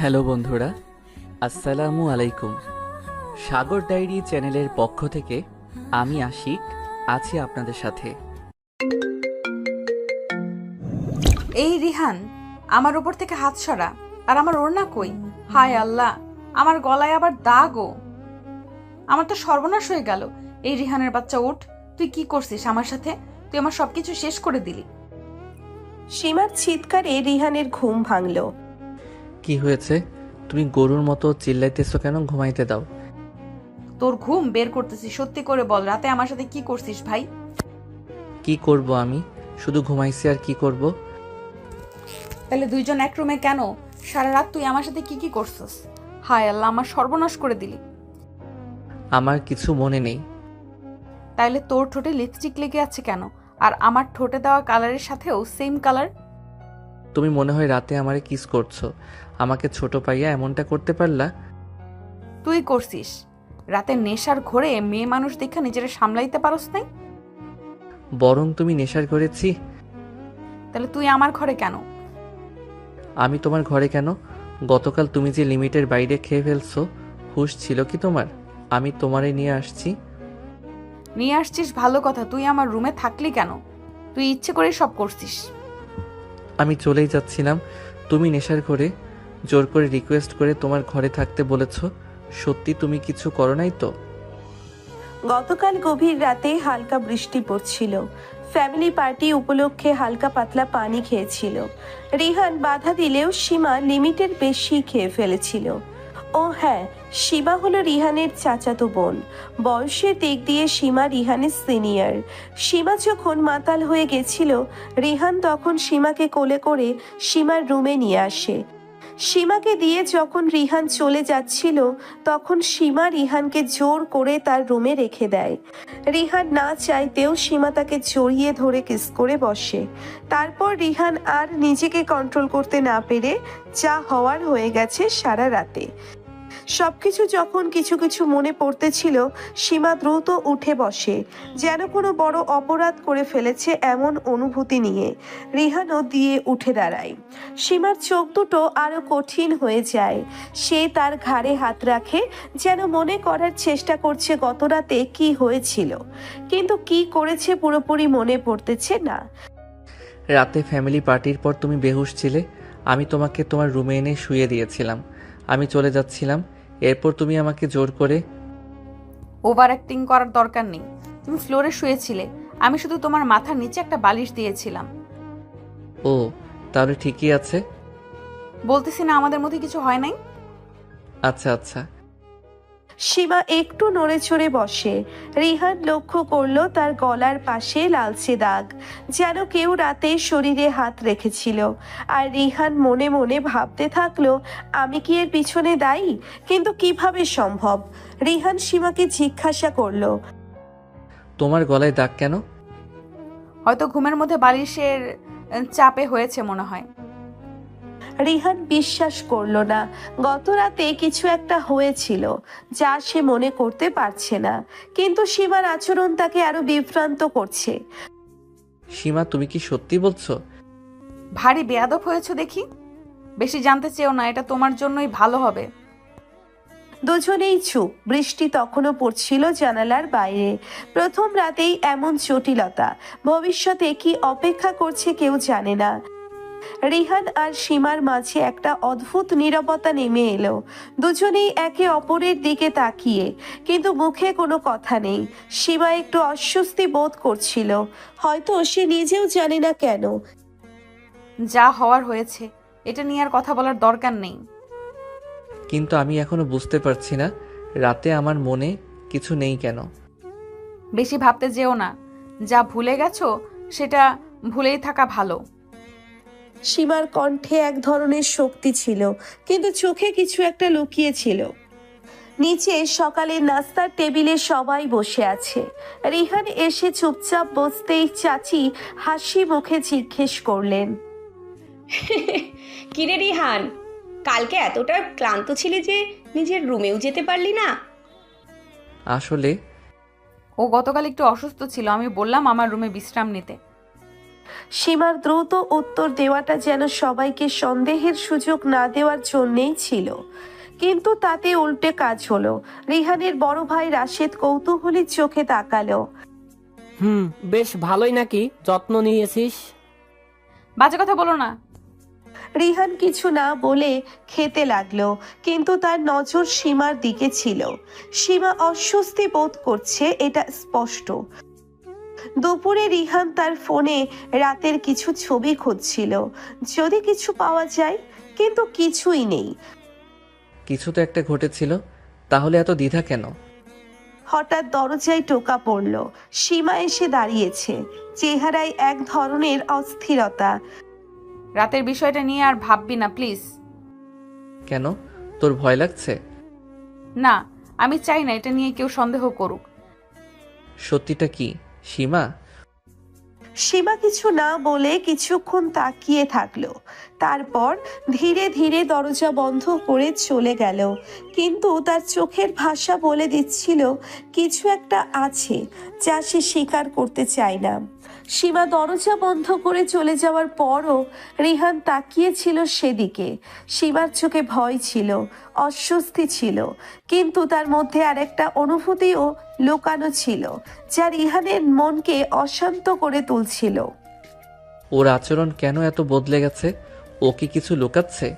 Hello বন্ধুরা, আসসালামু আলাইকুম। সাগর ডায়েরি চ্যানেলের পক্ষ থেকে আমি আশিক আছি আপনাদের সাথে। এই রিহান, আমার উপর থেকে হাত সরা। আর আমার ওড়না কই? হায় আল্লাহ, আমার গলায় আবার দাগও। আমার তো সর্বনাশ হয়ে গেল। এই রিহানের বাচ্চা, উঠ। তুই কি করছিস আমার সাথে? তুই আমার সবকিছু শেষ করে দিলি। সীমার চিৎকারে রিহানের ঘুম ভাঙল। কি হয়েছে? তুমি গরুর মতো চিল্লাইতেছো কেন? ঘুমাইতে দাও। তোর ঘুম বের করতেছি, সত্যি করে বল, রাতে আমার সাথে কি করছিস ভাই? কি করব আমি? শুধু ঘুমাইছি, আর কি করব? তাহলে দুইজন এক রুমে কেন? সারা রাত তুই আমার সাথে কি কি করছিস? হায় আল্লাহ, আমার সর্বনাশ করে দিলি। আমার কিছু মনে নেই। তাইলে তোর ঠোঁটে লিপস্টিক লেগে আছে কেন? আর আমার ঠোঁটে দেওয়া কালারের সাথেও সেম কালার। তুমি মনে হয় রাতে আমারে কিস করছো। আমাকে ছোট পাইয়া এমনটা করতে পারলা? তুই করছিস। রাতে নেশার ঘোরে মেয়ে মানুষ দেখা নিজেরা সামলাইতে পারস নাই। বরং তুমি নেশার করেছি। তাহলে তুই আমার ঘরে কেন? আমি তোমার ঘরে কেন? গতকাল তুমি যে লিমিটের বাইরে খেয়ে ফেলছো, হুঁশ ছিল কি তোমার? আমি তোমারে নিয়ে আসছি। নিয়ে আসছিস ভালো কথা, তুই আমার রুমে থাকলি কেন? তুই ইচ্ছে করে সব করছিস। আমি চলেই যাচ্ছিলাম, তুমি নেশার করে জোর করে রিকোয়েস্ট করে তোমার ঘরে থাকতে বলেছ। সত্যি তুমি কিছু করো নাই তো? গতকাল গভীর রাতে হালকা বৃষ্টি পড়ছিল। ফ্যামিলি পার্টি উপলক্ষে হালকা পাতলা পানি খেয়েছিল। রিহান বাধা দিলেও সীমা লিমিটের বেশি খেয়ে ফেলেছিল। ও হ্যাঁ, সীমা হলো রিহানের চাচাতো বোন। বয়সের দিক দিয়ে সীমা রিহানের সিনিয়র। সীমা যখন মাতাল হয়ে গেছিল, রিহান তখন সীমাকে কোলে করে সীমার রুমে নিয়ে আসে। সীমাকে দিয়ে যখন রিহান চলে যাচ্ছিল, তখন সীমা রিহানকে জোর করে তার রুমে রেখে দেয়। রিহান না চাইতেও সীমা তাকে জড়িয়ে ধরে কিস করে বসে। তারপর রিহান আর নিজেকে কন্ট্রোল করতে না পেরে যা হওয়ার হয়ে গেছে সারা রাতে। সবকিছু যখন কিছু কিছু মনে পড়তেছিল, সীমা দ্রুত উঠে বসে, যেন কোনো বড় অপরাধ করে ফেলেছে এমন অনুভূতি নিয়ে। রিহানও দিয়ে উঠে দাঁড়ায়। সীমার চোখ দুটো আরো কঠিন হয়ে যায়। সে তার ঘাড়ে হাত রাখে, যেন মনে করার চেষ্টা করছে গত রাতে কি হয়েছিল, কিন্তু কি করেছে পুরোপুরি মনে পড়তেছে না। রাতে ফ্যামিলি পার্টির পর তুমি বেহুশ ছিলে। আমি তোমাকে তোমার রুমে এনে শুয়ে দিয়েছিলাম। আমি চলে যাচ্ছিলাম, এরপর তুমি আমাকে জোর করে। ওভার অ্যাক্টিং করার দরকার নেই। তুমি ফ্লোরে শুয়েছিলে, আমি শুধু তোমার মাথার নিচে একটা বালিশ দিয়েছিলাম। ও, তাহলে ঠিকই আছে। বলতেছি না আমাদের মধ্যে কিছু হয় নাই? আচ্ছা আচ্ছা। সীমা একটু নড়ে চড়ে বসে। রিহান লক্ষ্য করলো তার গলার পাশে লালচে দাগ, যেন কেউ রাতে শরীরে হাত রেখেছিল। আর রিহান মনে মনে ভাবতে থাকলো, আমি কি এর পিছনে দায়ী? কিন্তু কিভাবে সম্ভব? রিহান সীমাকে জিজ্ঞাসা করলো, তোমার গলায় দাগ কেন? হয়তো ঘুমের মধ্যে বালিশের চাপে হয়েছে মনে হয়। রিহান বিশ্বাস করলো না। গত রাতে কিছু একটা হয়েছিল যা সে মনে করতে পারছে না, কিন্তু সীমার আচরণ তাকে আরো বিভ্রান্ত করছে। সীমা, তুমি কি সত্যি বলছো? ভারী বেয়াদব হয়েছে দেখি। বেশি জানতে চেও না, এটা তোমার জন্যই ভালো হবে। দুজনেই চুপ। বৃষ্টি তখনও পড়ছিল জানালার বাইরে। প্রথম রাতেই এমন জটিলতা। ভবিষ্যতে কি অপেক্ষা করছে কেউ জানে না। রিহান আর সীমার মাঝে একটা অদ্ভুত নীরবতা নেমে এলো। দুজনেই একে অপরের দিকে তাকিয়ে, কিন্তু মুখে কোনো কথা নেই। সীমা একটু অস্বস্তি বোধ করছিল, হয়তো সে নিজেও জানে না কেন। যা হওয়ার হয়েছে, এটা নিয়ে আর কথা বলার দরকার নেই। কিন্তু আমি এখনো বুঝতে পারছি না, রাতে আমার মনে কিছু নেই কেন? বেশি ভাবতে যেও না। যা ভুলে গেছো সেটা ভুলেই থাকা ভালো। সীমার কণ্ঠে এক ধরনের শক্তি ছিল, কিন্তু চোখে কিছু একটা লুকিয়ে ছিল। নিচে সকালের নাস্তার টেবিলে সবাই বসে আছে। রিহান এসে চুপচাপ বসতেই চাচি হাসি মুখে জিজ্ঞেস করলেন, কিরে রিহান, কালকে এতটা ক্লান্ত ছিলি যে নিজের রুমেও যেতে পারলি না? আসলে ও গতকাল একটু অসুস্থ ছিল, আমি বললাম আমার রুমে বিশ্রাম নিতে। সীমার দ্রুত উত্তর দেওয়াটা যেন সবাইকে সন্দেহের সুযোগ না দেওয়ার জন্যেই ছিল, কিন্তু তাতে উল্টে কাজ হলো। রিহানের বড় ভাই রাশেদ কৌতূহলী চোখে তাকালো। বেশ ভালোই নাকি যত্ন নিয়েছিস? বাজে কথা বলো না। রিহান কিছু না বলে খেতে লাগলো, কিন্তু তার নজর সীমার দিকে ছিল। সীমা অস্বস্তি বোধ করছে, এটা স্পষ্ট। দুপুরে রিহান তার ফোনে রাতের কিছু ছবি খুঁজছিল, যদি কিছু পাওয়া যায়, কিন্তু কিছুই নেই। কিছু তো একটা ঘটেছিল, তাহলে এত দ্বিধা কেন? হঠাৎ দরজায় টোকা পড়ল। সীমা এসে দাঁড়িয়েছে, চেহারায় এক ধরনের অস্থিরতা। রাতের বিষয়টা নিয়ে আর ভাববি না প্লিজ। কেন, তোর ভয় লাগছে? না, আমি চাই না এটা নিয়ে কেউ সন্দেহ করুক। সত্যিটা কি সীমা? সীমা কিছু না বলে কিছুক্ষণ তাকিয়ে থাকলো, তারপর ধীরে ধীরে দরজা বন্ধ করে চলে গেল। কিন্তু তার চোখের ভাষা বলে দিচ্ছিল কিছু একটা আছে যা সে স্বীকার করতে চায় না। সীমা দরজা বন্ধ করে চলে যাওয়ার পরও রিহান তাকিয়েছিল সেদিকে। সীমার চোখে ভয় ছিল, অস্বস্তি ছিল, কিন্তু তার মধ্যে আরেকটা অনুভূতিও লুকানো ছিল যা রিহানের মনকে অশান্ত করে তুলছিল। ওর আচরণ কেন এত বদলে গেছে? ও কি কিছু লুকাচ্ছে?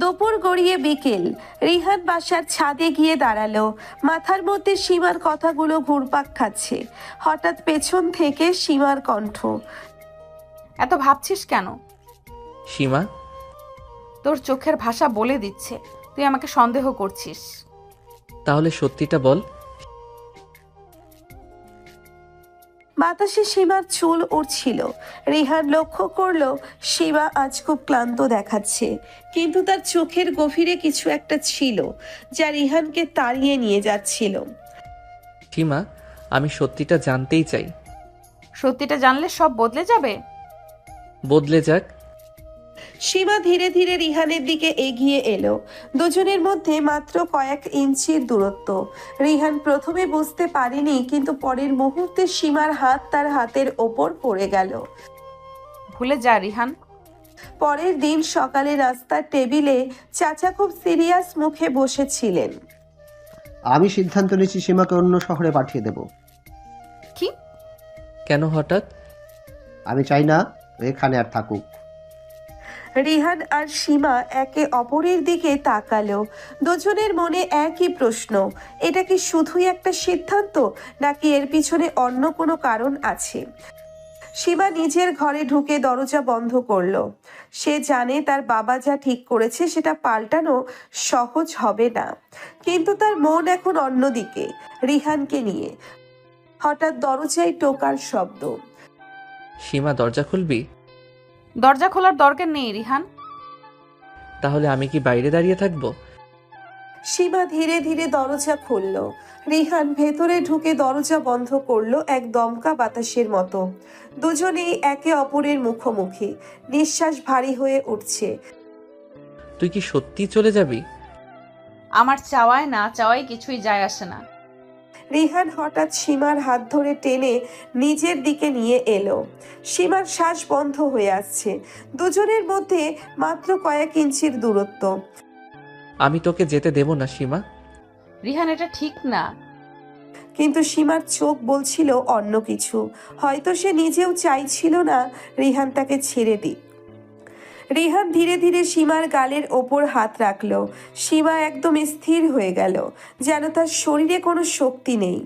দুপুর গড়িয়ে বিকেল। রিহান বাসার ছাদে গিয়ে দাঁড়ালো, মাথার মধ্যে সীমার কথাগুলো ঘুরপাক খাচ্ছে। হঠাৎ পেছন থেকে সীমার কণ্ঠ। এত ভাবছিস কেন? সীমা, তোর চোখের ভাষা বলে দিচ্ছে তুই আমাকে সন্দেহ করছিস। তাহলে সত্যিটা বল। বাতাসে সীমার চুল উড়ছিল। রিহান লক্ষ্য করলো সীমা আজ খুব ক্লান্ত দেখাচ্ছে, কিন্তু তার চোখের গভীরে কিছু একটা ছিল যা রিহানকে তাড়িয়ে নিয়ে যাচ্ছিল। সীমা, আমি সত্যিটা জানতেই চাই। সত্যিটা জানলে সব বদলে যাবে। বদলে যাক। সীমা ধীরে ধীরে রিহানের দিকে এগিয়ে এলো। দুজনের মধ্যে মাত্র কয়েক ইঞ্চির দূরত্ব। রিহান প্রথমে বুঝতে পারেনি, কিন্তু পরের মুহূর্তে সীমার হাত তার হাতের ওপর পড়ে গেল। ভুলে যা রিহান। পরের দিন সকালে রাস্তার টেবিলে চাচা খুব সিরিয়াস মুখে বসেছিলেন। আমি সিদ্ধান্ত নিয়েছি সীমাকে অন্য শহরে পাঠিয়ে দেব। কি? কেন হঠাৎ? আমি চাই না ও এখানে আর থাকুক। রিহান আর সীমা একে অপরের দিকে তাকালো। দুজনের মনে একই প্রশ্ন, এটা কি শুধুই একটা সিদ্ধান্ত, নাকি এর পিছনে অন্য কোনো কারণ আছে? সীমা নিজের ঘরে ঢুকে দরজা বন্ধ করলো। সে জানে তার বাবা যা ঠিক করেছে সেটা পাল্টানো সহজ হবে না, কিন্তু তার মন এখন অন্যদিকে, রিহানকে নিয়ে। হঠাৎ দরজায় টোকার শব্দ। সীমা, দরজা খুলবি? দরজা খোলার দরকার নেই রিহান। তাহলে আমি কি বাইরে দাঁড়িয়ে থাকবো? সীমা ধীরে ধীরে দরজা খুলল। রিহান ভেতরে ঢুকে দরজা বন্ধ করলো এক দমকা বাতাসের মতো। দুজনেই একে অপরের মুখোমুখি, নিঃশ্বাস ভারী হয়ে উঠছে। তুই কি সত্যি চলে যাবি? আমার চাওয়ায় না চাওয়ায় কিছুই যায় আসে না। রিহান হঠাৎ সীমার হাত ধরে টেনে নিজের দিকে নিয়ে এলো। সীমার শ্বাস বন্ধ হয়ে আসছে। দুজনের মধ্যে মাত্র কয়েক ইঞ্চির দূরত্ব। আমি তোকে যেতে দেব না সীমা। রিহান, এটা ঠিক না। কিন্তু সীমার চোখ বলছিল অন্য কিছু। হয়তো সে নিজেও চাইছিল না রিহান তাকে ছেড়ে দিক। রিহান ধীরে ধীরে সীমার গালের ওপর হাত রাখলো। সীমা একদম স্থির হয়ে গেল, যেন তার শরীরে কোনো শক্তি নেই।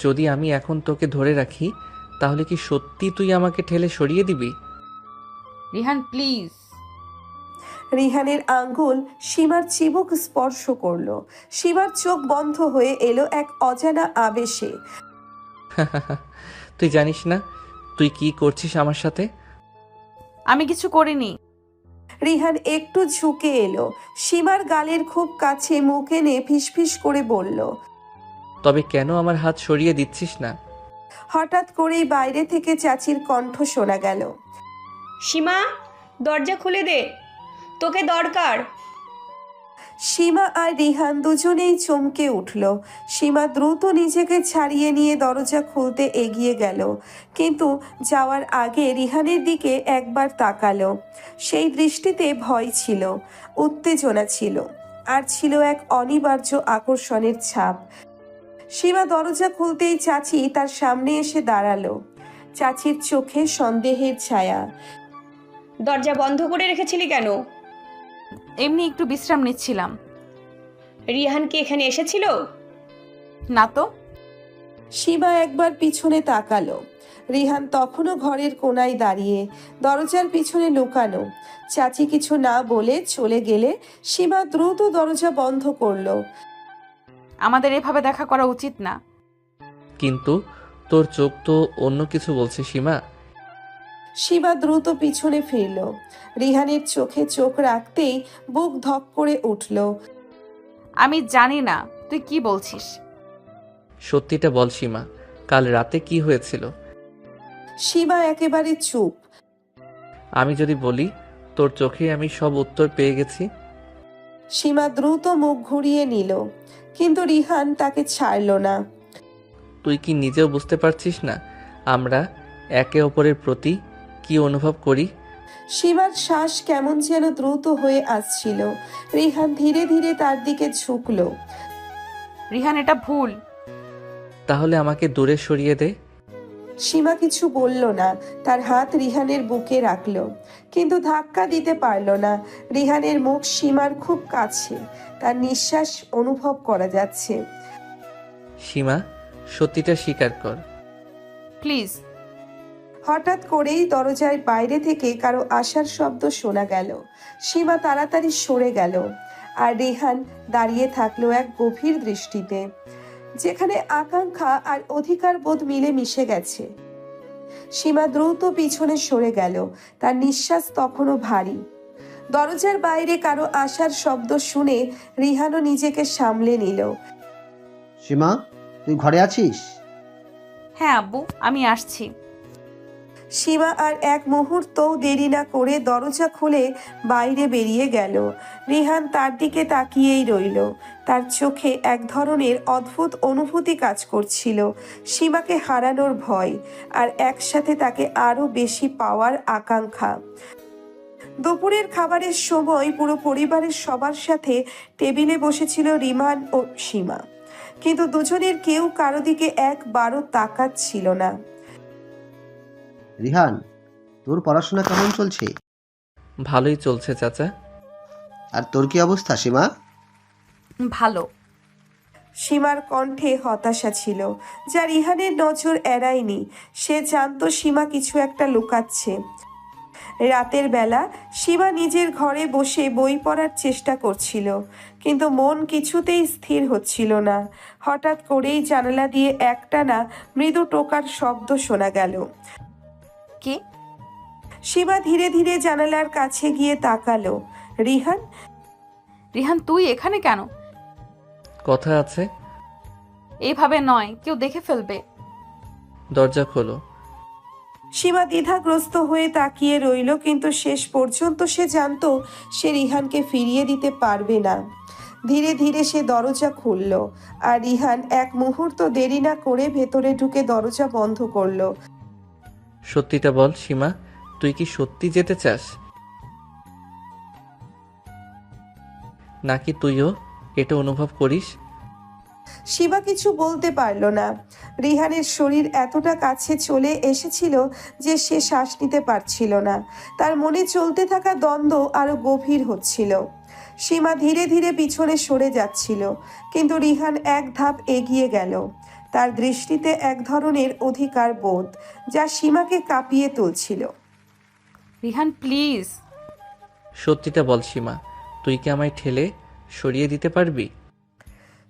যদি আমি এখন তোকে ধরে রাখি, তাহলে কি সত্যি তুই আমাকে ঠেলে সরিয়ে দিবি? রিহান প্লিজ। রিহানের আঙ্গুল সীমার চিবুক স্পর্শ করলো। সীমার চোখ বন্ধ হয়ে এলো এক অজানা আবেশে। তুই জানিস না তুই কি করছিস আমার সাথে? আমি কিছু করিনি। রিহান একটু ঝুঁকে এলো, সীমার গালের খুব কাছে মুখ এনে ফিসফিস করে বলল, তবে কেন আমার হাত সরিয়ে দিচ্ছিস না? হঠাৎ করেই বাইরে থেকে চাচির কণ্ঠ শোনা গেল। সীমা, দরজা খুলে দে, তোকে দরকার। সীমা আর রিহান দুজনেই চমকে উঠল। সীমা দ্রুত নিজেকে ছাড়িয়ে নিয়ে দরজা খুলতে এগিয়ে গেল, কিন্তু যাওয়ার আগে রিহানের দিকে একবার তাকালো। সেই দৃষ্টিতে ভয় ছিল, উত্তেজনা ছিল, আর ছিল এক অনিবার্য আকর্ষণের ছাপ। সীমা দরজা খুলতেই চাচি তার সামনে এসে দাঁড়ালো। চাচির চোখে সন্দেহের ছায়া। দরজা বন্ধ করে রেখেছিলি কেন? এমনি একটু বিশ্রাম নিচ্ছিলাম। রিহান কি এখানে এসেছিল? না তো। সীমা একবার পিছনে তাকালো। রিহান তখনও ঘরের কোনায় দাঁড়িয়ে, দরজার পিছনে লুকানো। চাচি কিছু না বলে চলে গেলে সীমা দ্রুত দরজা বন্ধ করলো। আমাদের এভাবে দেখা করা উচিত না। কিন্তু তোর চোখ তো অন্য কিছু বলছে সীমা। সীমা দ্রুত পিছনে ফিরল। রিহানের চোখে চোখ রাখতেই বুক ধক করে উঠল। আমি জানি না তুই কি বলছিস। সত্যিটা বল সীমা, কাল রাতে কি হয়েছিল? সীমা একেবারে চুপ। আমি যদি বলি তোর চোখে আমি সব উত্তর পেয়ে গেছি। সীমা দ্রুত মুখ ঘুরিয়ে নিল, কিন্তু রিহান তাকে ছাড়ল না। তুই কি নিজেও বুঝতে পারছিস না আমরা একে অপরের প্রতি কি অনুভব করি? সীমার শ্বাস কেমন যেন দ্রুত হয়ে আসছিল। রিহান ধীরে ধীরে তার দিকে ঝুঁকল। রিহান, এটা ভুল। তাহলে আমাকে দূরে সরিয়ে দে। সীমা কিছু বলল না, তার হাত রিহানের বুকে রাখল, কিন্তু ধাক্কা দিতে পারল না। রিহানের মুখ সীমার খুব কাছে, তার নিঃশ্বাস অনুভব করা যাচ্ছে। সীমা, সত্যিটা স্বীকার কর। প্লিজ। হঠাৎ করেই দরজার বাইরে থেকে কারো আসার শব্দ শোনা গেল। সীমা তাড়াতাড়ি সরে গেল, আর রিহান দাঁড়িয়ে থাকলো এক গভীর দৃষ্টিতে, যেখানে আকাঙ্ক্ষা আর অধিকার বোধ মিলে মিশে গেছে। সীমা দ্রুত পিছনে সরে গেল, তার নিঃশ্বাস তখনও ভারী। দরজার বাইরে কারো আসার শব্দ শুনে রিহানও নিজেকে সামলে নিল। সীমা, তুই ঘরে আছিস? হ্যাঁ আব্বু, আমি আসছি। সীমা আর এক মুহূর্তও দেরি না করে দরজা খুলে বাইরে বেরিয়ে গেল। রিহান তার দিকে তাকিয়েই রইল, তার চোখে এক ধরনের অদ্ভুত অনুভূতি কাজ করছিল। সীমাকে হারানোর ভয়, আর একসাথে তাকে আরো বেশি পাওয়ার আকাঙ্ক্ষা। দুপুরের খাবারের সময় পুরো পরিবারের সবার সাথে টেবিলে বসেছিল রিমান ও সীমা, কিন্তু দুজনের কেউ কারো দিকে একবারও তাকাচ্ছিল না। রিহান, তোর পড়াশোনা কেমন চলছে? ভালোই চলছে চাচা। আর তোর কি অবস্থা সীমা? ভালো। সীমার কণ্ঠে হতাশা ছিল, যা রিহানের নজর এড়ায়নি। সে জানতো সীমা কিছু একটা লুকাচ্ছে। রাতের বেলা সীমা নিজের ঘরে বসে বই পড়ার চেষ্টা করছিল, কিন্তু মন কিছুতেই স্থির হচ্ছিল না। হঠাৎ করেই জানালা দিয়ে একটানা মৃদু টোকার শব্দ শোনা গেল। কে? সীমা ধীরে ধীরে জানালার কাছে গিয়ে তাকালো। রিহান। রিহান, তুই এখানে কেন? কথা আছে। এইভাবে নয়, কেউ দেখে ফেলবে। দরজা খোলো। সীমা দ্বিধাগ্রস্ত হয়ে তাকিয়ে রইল, কিন্তু শেষ পর্যন্ত সে জানতো সে রিহানকে ফিরিয়ে দিতে পারবে না। ধীরে ধীরে সে দরজা খুলল, আর রিহান এক মুহূর্ত দেরি না করে ভেতরে ঢুকে দরজা বন্ধ করলো। সত্যিটা বল সীমা, তুই কি সত্যি যেতে চাস, নাকি তুইও এটা অনুভব করিস? সীমা কিছু বলতে পারল না। রিহানের শরীর এতটা কাছে চলে এসেছিল যে সে শ্বাস নিতে পারছিল না। তার মনে চলতে থাকা দ্বন্দ্ব আরো গভীর হচ্ছিল। সীমা ধীরে ধীরে পিছনে সরে যাচ্ছিল, কিন্তু রিহান এক ধাপ এগিয়ে গেল। তার দৃষ্টিতে এক ধরনের অধিকার বোধ, যা সীমাকে কাঁপিয়ে তুলছিল। রিহান, প্লিজ। সত্যিটা বল সীমা, তুই কি আমায় ঠেলে সরিয়ে দিতে পারবি?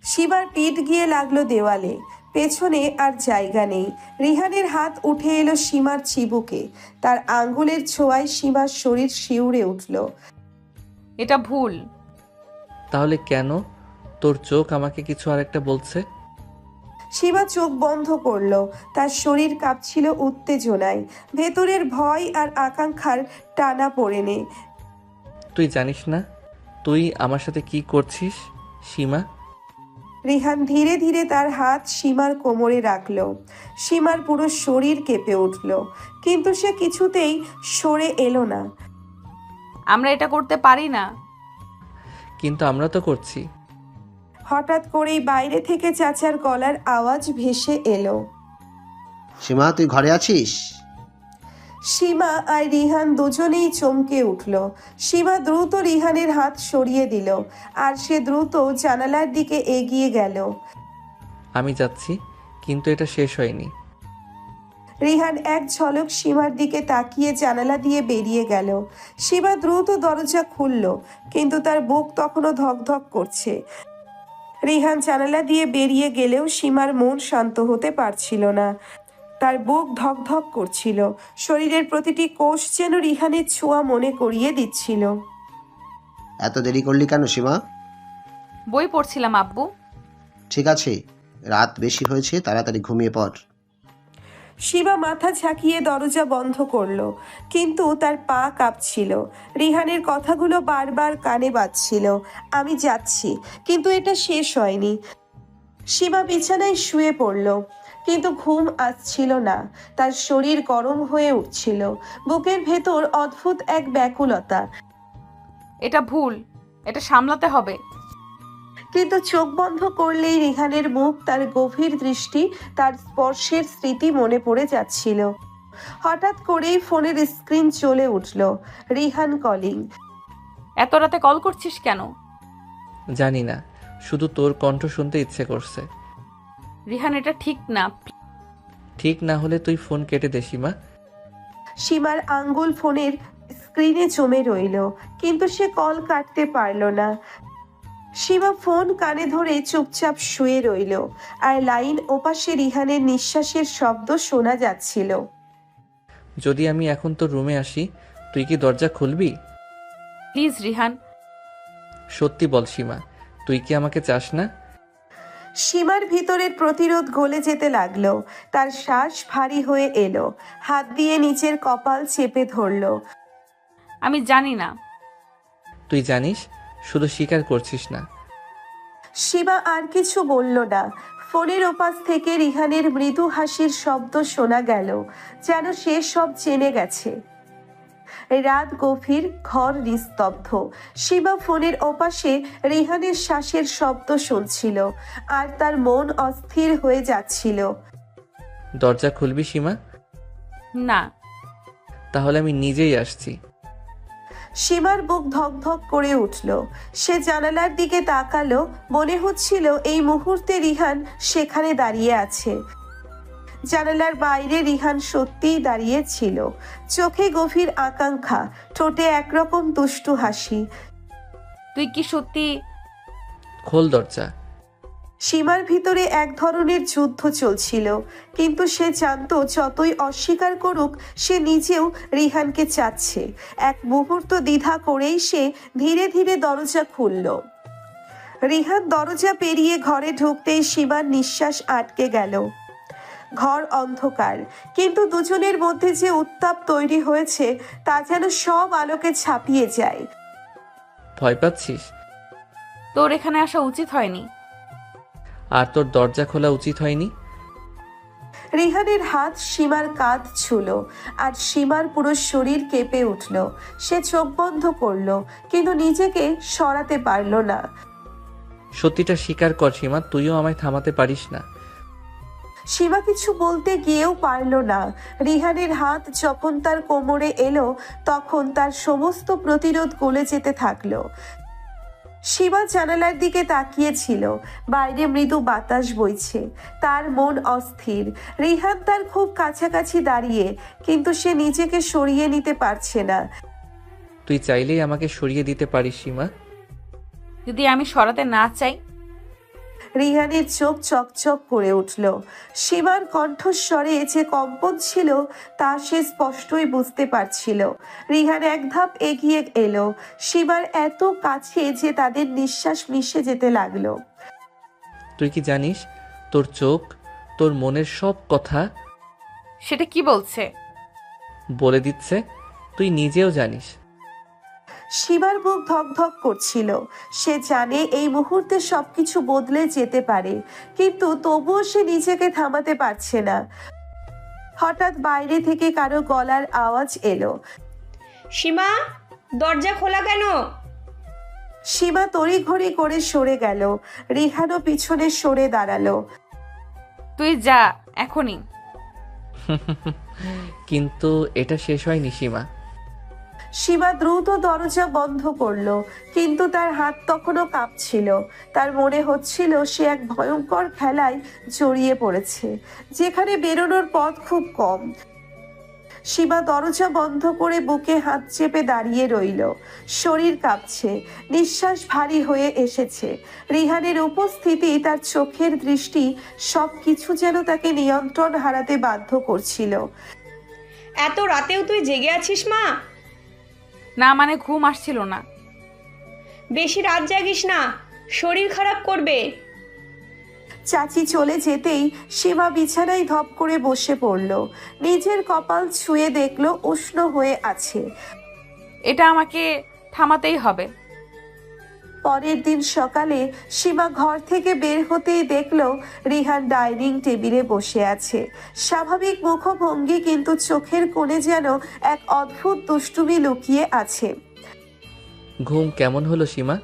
সীমার পিঠ গিয়ে লাগলো দেওয়ালে, পেছনে আর জায়গা নেই। রিহানের হাত উঠে এলো সীমার চিবুকে, তার আঙ্গুলের ছোঁয়ায় সীমার শরীর শিউরে উঠল। এটা ভুল। তাহলে কেন তোর চোখ আমাকে কিছু আরেকটা বলছে? সীমা চোখ বন্ধ করলো, তার শরীর কাঁপছিল উত্তেজনায়, ভেতরের ভয় আর আকাঙ্ক্ষার টানা পড়েনে। তুই জানিস না তুই আমার সাথে কি করছিস সীমা? রিহান ধীরে ধীরে তার হাত সীমার কোমরে রাখলো। সীমার পুরো শরীর কেঁপে উঠল, কিন্তু সে কিছুতেই সরে এলো না। আমরা এটা করতে পারি না। কিন্তু আমরা তো করছি। হঠাৎ করেই বাইরে থেকে চাচার গলার আওয়াজ ভেসে এলো। সীমা, তুই ঘরে আছিস? সীমা আর রিহান দুজনেই চমকে উঠল। সীমা দ্রুত রিহানের হাত সরিয়ে দিল, আর সে দ্রুত জানালার দিকে এগিয়ে গেল। আমি যাচ্ছি, কিন্তু এটা শেষ হয়নি। রিহান এক ঝলক সীমার দিকে তাকিয়ে জানালা দিয়ে বেরিয়ে গেল। সীমা দ্রুত দরজা খুলল, কিন্তু তার বুক তখনও ধকধক করছে। রিহান জানালা দিয়ে বেরিয়ে গেলেও সীমার মন শান্ত হতে পারছিল না। তার বুক ধকধক করছিল, শরীরের প্রতিটি কোষ যেন রিহানের ছোঁয়া মনে করিয়ে দিচ্ছিল। এত দেরি করলি কেন সীমা? বই পড়ছিলাম আব্বু। ঠিক আছে, রাত বেশি হয়েছে, তাড়াতাড়ি ঘুমিয়ে পড়। সীমা মাথা ঝাঁকিয়ে দরজা বন্ধ করলো, কিন্তু তার পা কাঁপছিল। রিহানের কথাগুলো বারবার কানে বাজছিল। আমি যাচ্ছি, কিন্তু এটা শেষ হয়নি। সীমা বিছানায় শুয়ে পড়ল, কিন্তু ঘুম আসছিল না। তার শরীর গরম হয়ে উঠছিল, বুকের ভেতর অদ্ভুত এক ব্যাকুলতা। এটা ভুল, এটা সামলাতে হবে। কিন্তু চোখ বন্ধ করলেই রিহানের মুখ, তার গভীর দৃষ্টি, তার স্পর্শের স্মৃতি মনে পড়ে যাচ্ছিল। হঠাৎ করেই ফোনের স্ক্রিন চলে উঠল। রিহান কলিং। এত রাতে কল করছিস কেন? জানি না, শুধু তোর কণ্ঠ শুনতে ইচ্ছে করছে। রিহান, এটা ঠিক না। ঠিক না হলে তুই ফোন কেটে দে সীমা। সীমার আঙ্গুল ফোনের স্ক্রিনে জমে রইল, কিন্তু সে কল কাটতে পারল না। সীমা ফোন কানে ধরে চুপচাপ শুয়ে রইল, আর লাইন ওপাশে রিহানের নিঃশ্বাসের শব্দ শোনা যাচ্ছিল। যদি আমি এখন তোর রুমে আসি, তুই কি দরজা খুলবি? প্লিজ রিহান। সত্যি বল সীমা, তুই কি আমাকে চাস না? সীমার ভিতরের প্রতিরোধ গলে যেতে লাগলো। তার শ্বাস ভারী হয়ে এলো, হাত দিয়ে নিচের কপাল চেপে ধরলো। আমি জানি না। তুই জানিস, শুধু স্বীকার করছিস না। সীমা আর কিছু বলল না। ফোনের ওপাশ থেকে রিহানের মৃদু হাসির শব্দ শোনা গেল, যেন সে সব জেনে গেছে। রাত গভীর, ঘর নিস্তব্ধ। সীমা ফোনের ওপাশে রিহানের শ্বাসের শব্দ শুনছিল, আর তার মন অস্থির হয়ে যাচ্ছিল। দরজা খুলবি সীমা? না। তাহলে আমি নিজেই আসছি। সীমার বুক ধকধক করে উঠল। সে জানালার দিকে তাকালো, মনে হচ্ছিল এই মুহূর্তে রিহান সেখানে দাঁড়িয়ে আছে। জানালার বাইরে রিহান সত্যিই দাঁড়িয়ে ছিল, চোখে গভীর আকাঙ্ক্ষা, ঠোঁটে একরকম দুষ্টু হাসি। তুই কি সত্যি? খোল দরজা। সীমার ভিতরে এক ধরনের যুদ্ধ চলছিল, কিন্তু সে জানতো যতই অস্বীকার করুক, সে নিজেও রিহানকে চাচ্ছে। এক মুহূর্ত দ্বিধা করেই সে ধীরে ধীরে দরজা খুলল। রিহান দরজা পেরিয়ে ঘরে ঢুকতেই সীমার নিঃশ্বাস আটকে গেল। ঘর অন্ধকার, কিন্তু দুজনের মধ্যে যে উত্তাপ তৈরি হয়েছে তা যেন সব আলোকে ছাপিয়ে যায়। ভয় পাচ্ছিস? তোর এখানে আসা উচিত হয়নি। আর তোর দরজা খোলা উচিত হয়নি। রিহানের হাত সীমার কাঁধ ছুঁলো, আর সীমার পুরো শরীর কেঁপে উঠল। সে চোখ বন্ধ করলো, কিন্তু নিজেকে সরাতে পারল না। সত্যিটা স্বীকার কর সীমা, তুইও আমায় থামাতে পারিস না। সীমা কিছু বলতে গিয়েও পারল না। রিহানের হাত যখন তার কোমরে এলো, তখন তার সমস্ত প্রতিরোধ গলে যেতে থাকলো। সীমা জানালার দিকে তাকিয়েছিল, বাইরে মৃদু বাতাস বইছে। তার মন অস্থির। রিহান তার খুব কাছাকাছি দাঁড়িয়ে, কিন্তু সে নিজেকে সরিয়ে নিতে পারছে না। তুই চাইলেই আমাকে সরিয়ে দিতে পারিস সীমা। যদি আমি সরাতে না চাই? রিহানের চোখ চকচক করে উঠল। সীমার কণ্ঠস্বরে যে কম্পন ছিল তা সে স্পষ্টই বুঝতে পারছিল। রিহান এক ধাপ এগিয়ে এলো, সীমার এত কাছে যে তাদের নিঃশ্বাস মিশে যেতে লাগলো। তুই কি জানিস, তোর চোখ তোর মনের সব কথা সেটা কি বলছে? বলে দিচ্ছে, তুই নিজেও জানিস। সীমার বুক ধকধক করছিল। সে জানে এই মুহূর্তে সবকিছু বদলে যেতে পারে, কিন্তু তবুও সে নিজেকে থামাতে পারছে না। হঠাৎ বাইরে থেকে কারো গলার আওয়াজ এলো। সীমা, দরজা খোলা কেন? সীমা তড়িঘড়ি করে সরে গেল। রিহানও পিছনে সরে দাঁড়ালো। তুই যা এখনই। কিন্তু এটা শেষ হয়নি সীমা। সীমা দ্রুত দরজা বন্ধ করলো, কিন্তু তার হাত তখনও কাঁপছিল। তার মনে হচ্ছিল সে এক ভয়ঙ্কর খেলায় জড়িয়ে পড়েছে, যেখানে বেরোনোর পথ খুব কম। সীমা দরজা বন্ধ করে বুকে হাত চেপে দাঁড়িয়ে রইল। শরীর কাঁপছে, নিঃশ্বাস ভারী হয়ে এসেছে। রিহানের উপস্থিতি, তার চোখের দৃষ্টি, সবকিছু যেন তাকে নিয়ন্ত্রণ হারাতে বাধ্য করছিল। এত রাতেও তুই জেগে আছিস মা? না মানে ঘুম আসছিল না। বেশি রাত জাগিস না, শরীর খারাপ করবে। চাচি চলে যেতেই সীমা বিছানায় ধপ করে বসে পড়ল। নিজের কপাল ছুঁয়ে দেখলো উষ্ণ হয়ে আছে। এটা আমাকে থামাতেই হবে। পরের দিন সকালে সীমা ঘর থেকে বের হতেই দেখলো রিহান ডাইনিং টেবিলে বসে আছে। স্বাভাবিক মুখভঙ্গি, কিন্তু চোখের কোণে যেন এক অদ্ভুত দুষ্টুমি লুকিয়ে আছে। ঘুম কেমন হলো সীমা?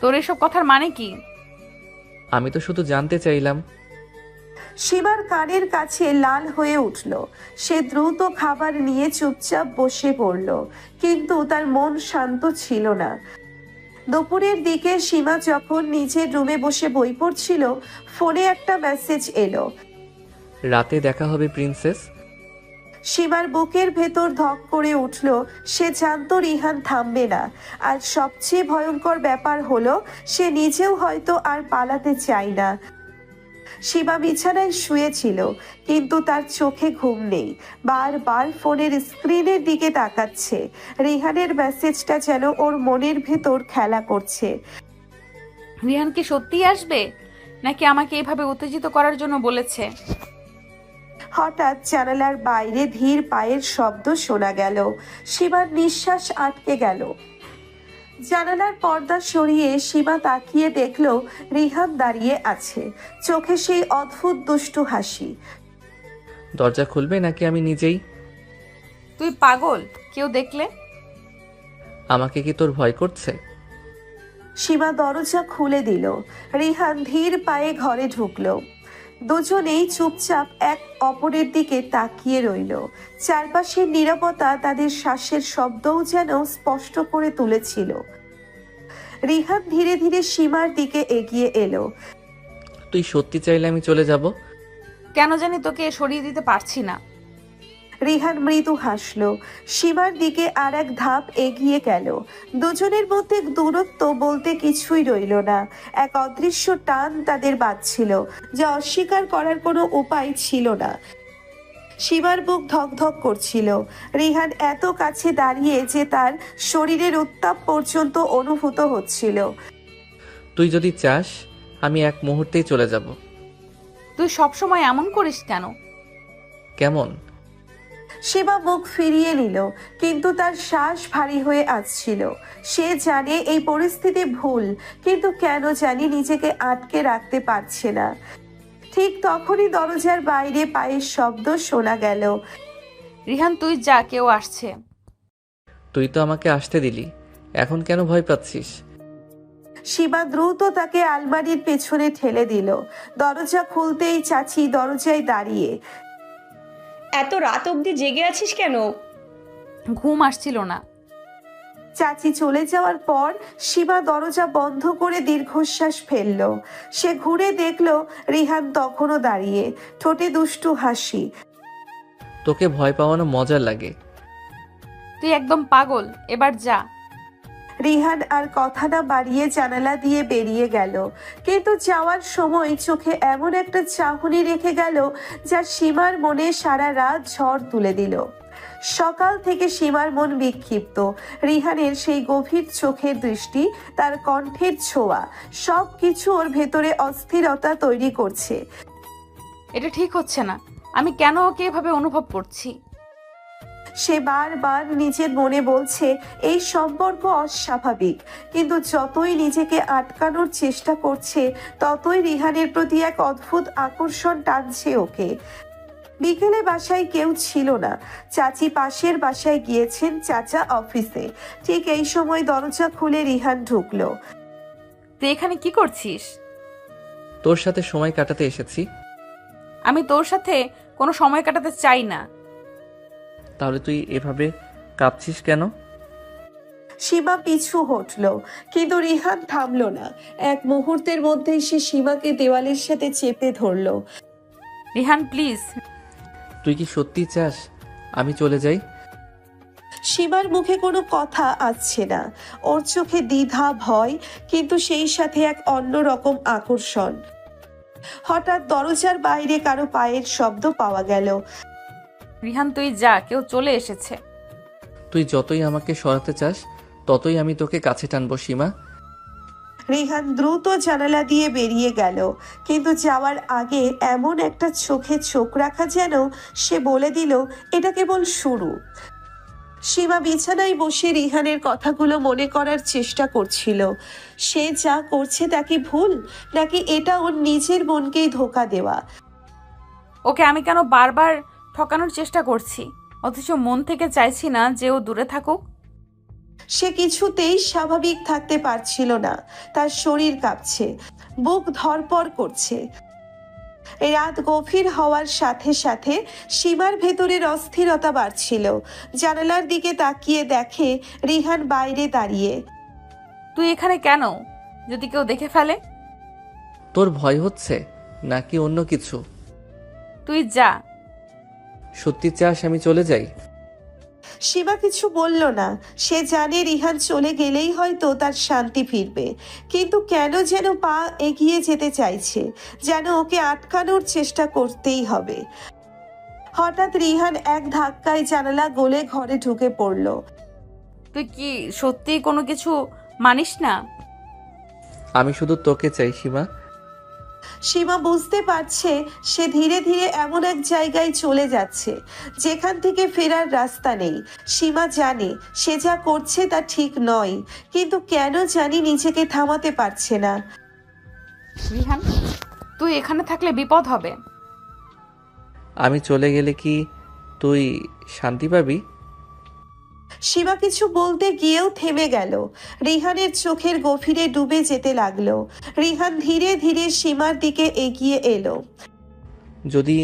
তোর এসব কথার মানে কি? আমি তো শুধু জানতে চাইলাম। সীমার কানের কাছে লাল হয়ে উঠল। সে দ্রুত খাবার নিয়ে চুপচাপ বসে পড়ল, কিন্তু তার মন শান্ত ছিল না। দুপুরের দিকে সীমা যখন নিজের রুমে বসে বই পড়ছিল, ফোনে একটা মেসেজ এলো। রাতে দেখা হবে প্রিন্সেস। সীমার বুকের ভেতর ধক করে উঠল। সে জানতো রিহান থামবে না। আর সবচেয়ে ভয়ঙ্কর ব্যাপার হলো, সে নিজেও হয়তো আর পালাতে চায় না। সীমা বিছানায় শুয়েছিল, কিন্তু তার চোখে ঘুম নেই। বারবার ফোনের স্ক্রিনের দিকে তাকাচ্ছে। রিহানের মেসেজটা যেন ওর মনের ভেতর খেলা করছে। রিহান কি সত্যিই আসবে, নাকি আমাকে এভাবে উত্তেজিত করার জন্য বলেছে? হঠাৎ জানালার বাইরে ধীর পায়ের শব্দ শোনা গেল। সীমার নিঃশ্বাস আটকে গেল। জানালার পর্দা সরিয়ে সীমা তাকিয়ে দেখল রিহান দাঁড়িয়ে আছে, চোখে সেই অদ্ভুত দুষ্টু হাসি। দরজা খুলবে নাকি আমি নিজেই? তুই পাগল? কেউ দেখলে? আমাকে কি তোর ভয় করছে? সীমা দরজা খুলে দিল। রিহান ধীর পায়ে ঘরে ঢুকলো। দুজনেই চুপচাপ এক অপরের দিকে তাকিয়ে রইল। চারপাশের নীরবতা তাদের শ্বাসের শব্দও যেন স্পষ্ট করে তুলেছিল। রিহান ধীরে ধীরে সীমার দিকে এগিয়ে এলো। তুই সত্যি চাইলে আমি চলে যাব। কেন জানি তোকে সরিয়ে দিতে পারছি না। রিহান মৃদু হাসলো। সীমার দিকে আর এক ধাপ এগিয়ে গেল। দুজনের মধ্যে দূরত্ব বলতে কিছুই রইল না। এক অদৃশ্য টান তাদের বাঁধছিল, যা অস্বীকার করার কোনো উপায় ছিল না। সীমার বুক ধকধক করছিল। রিহান এত কাছে দাঁড়িয়ে যে তার শরীরের উত্তাপ পর্যন্ত অনুভূত হচ্ছিল। তুই যদি চাস আমি এক মুহূর্তেই চলে যাব। তুই সবসময় এমন করিস কেন? কেমন? সীমা মুখ ফিরিয়ে নিল, কিন্তু তার শ্বাস ভারী হয়ে আসছিল। সে জানে এই পরিস্থিতি ভুল, কিন্তু কেন জানি নিজেকে আটকে রাখতে পারছে না। ঠিক তখনই দরজার বাইরে পায়ের শব্দ শোনা গেল। রিহান তুই যা, কেউ আসছে। তুই তো আমাকে আসতে দিলি, এখন কেন ভয় পাচ্ছিস? সীমা দ্রুত তাকে আলমারির পেছনে ঠেলে দিল। দরজা খুলতেই চাচি দরজায় দাঁড়িয়ে। এত রাত অবধি জেগে আছিস কেন? ঘুম আসছিল না। চাচি চলে যাওয়ার পর সীমা দরজা বন্ধ করে দীর্ঘশ্বাস ফেলল। সে ঘুরে দেখল রিহান তখনও দাঁড়িয়ে, ঠোঁটে দুষ্টু হাসি। তোকে ভয় পাওয়ানো মজা লাগে। তুই একদম পাগল, এবার যা। রিহান আর কথা না বাড়িয়ে জানালা দিয়ে বেরিয়ে গেল, কিন্তু যাওয়ার সময় চোখে এমন একটা চাহনি রেখে গেল যা সীমার মনে সারা রাত ঝড় তুলে দিল। সকাল থেকে সীমার মন বিক্ষিপ্ত। রিহানের সেই গভীর চোখের দৃষ্টি, তার কণ্ঠের ছোঁয়া, সব কিছু ওর ভেতরে অস্থিরতা তৈরি করছে। এটা ঠিক হচ্ছে না। আমি কেন ওকে এভাবে অনুভব করছি? সে বারবার নিজের মনে বলছে এই সম্পর্ক অস্বাভাবিক, কিন্তু যতই নিজেকে আটকানোর চেষ্টা করছে ততই রিহানের প্রতি এক অদ্ভুত আকর্ষণ টানছে ওকে। বিকেলে বাসায় কেউ ছিল না। চাচি পাশের বাসায় গিয়েছেন, চাচা অফিসে। ঠিক এই সময় দরজা খুলে রিহান ঢুকলো। তুই এখানে কি করছিস? তোর সাথে সময় কাটাতে এসেছি। আমি তোর সাথে কোনো সময় কাটাতে চাই না। তাহলে তুই এভাবে কাঁপছিস কেন? সীমা পিছু হটল, কিন্তু রিহান থামলো না। এক মুহূর্তের মধ্যেই সে সীমাকে দেওয়ালের সাথে চেপে ধরলো। রিহান প্লিজ। তুই কি সত্যি চাস আমি চলে যাই? সীমার মুখে কোনো কথা আসছে না। ওর চোখে দ্বিধা, ভয়, কিন্তু সেই সাথে এক অন্যরকম আকর্ষণ। হঠাৎ দরজার বাইরে কারো পায়ের শব্দ পাওয়া গেল। রিহান তুই যা, কেউ চলে এসেছে। তুই যতই আমাকে সরাতে চাস ততই আমি তোকে কাছে টানবো সীমা। রিহান দ্রুত জানালা দিয়ে বেরিয়ে গেল, কিন্তু যাওয়ার আগে এমন একটা চোখে চোখ রাখা যেন সে বলে দিল এটা কেবল শুরু। সীমা বিছানায় বসে রিহানের কথাগুলো মনে করার চেষ্টা করছিল। সে যা করছে তা কি ভুল, নাকি এটা ওর নিজের মনকেই ধোঁকা দেওয়া? ওকে আমি কেন বারবার ঠকানোর চেষ্টা করছি, অথচ মন থেকে চাইছি না যে ও দূরে থাকুক। সে কিছুতেই স্বাভাবিক থাকতে পারছিল না। তার শরীর কাঁপছে, বুক ধড়ফড় করছে। রাত গভীর হওয়ার সাথে সাথে সীমার ভেতরের অস্থিরতা বাড়ছিল। জানালার দিকে তাকিয়ে দেখে রিহান বাইরে দাঁড়িয়ে। তুই এখানে কেন? যদি কেউ দেখে ফেলে? তোর ভয় হচ্ছে নাকি অন্য কিছু? তুই যা। সত্যি চাস আমি চলে যাই? সীমা কিছু বলল না। সে জানে রিহান চলে গেলেই হয়তো তার শান্তি ফিরবে, কিন্তু কেন যেন পা এগিয়ে যেতে চাইছে, যেন ওকে আটকানোর চেষ্টা করতেই হবে। হঠাৎ রিহান এক ধাক্কায় জানালা গলে ঘরে ঢুকে পড়ল। তুই কি সত্যি কোনো কিছু মানিস না? আমি শুধু তোকে চাই সীমা। সীমা বুঝতে পারছে সে ধীরে ধীরে এমন এক জায়গায় চলে যাচ্ছে যেখান থেকে ফেরার রাস্তা নেই। সীমা জানে সে যা করছে তা ঠিক নয়, কিন্তু কেন জানি নিজেকে থামাতে পারছে না। রিহান তুই এখানে থাকলে বিপদ হবে। আমি চলে গেলে কি তুই শান্তি পাবি? সীমা কিছু বলতে গিয়েও থেমে গেল। রিহানের চোখের গভীরে ডুবে যেতে লাগলো। রিহান ধীরে ধীরে সীমার দিকে এগিয়ে এলো। যদি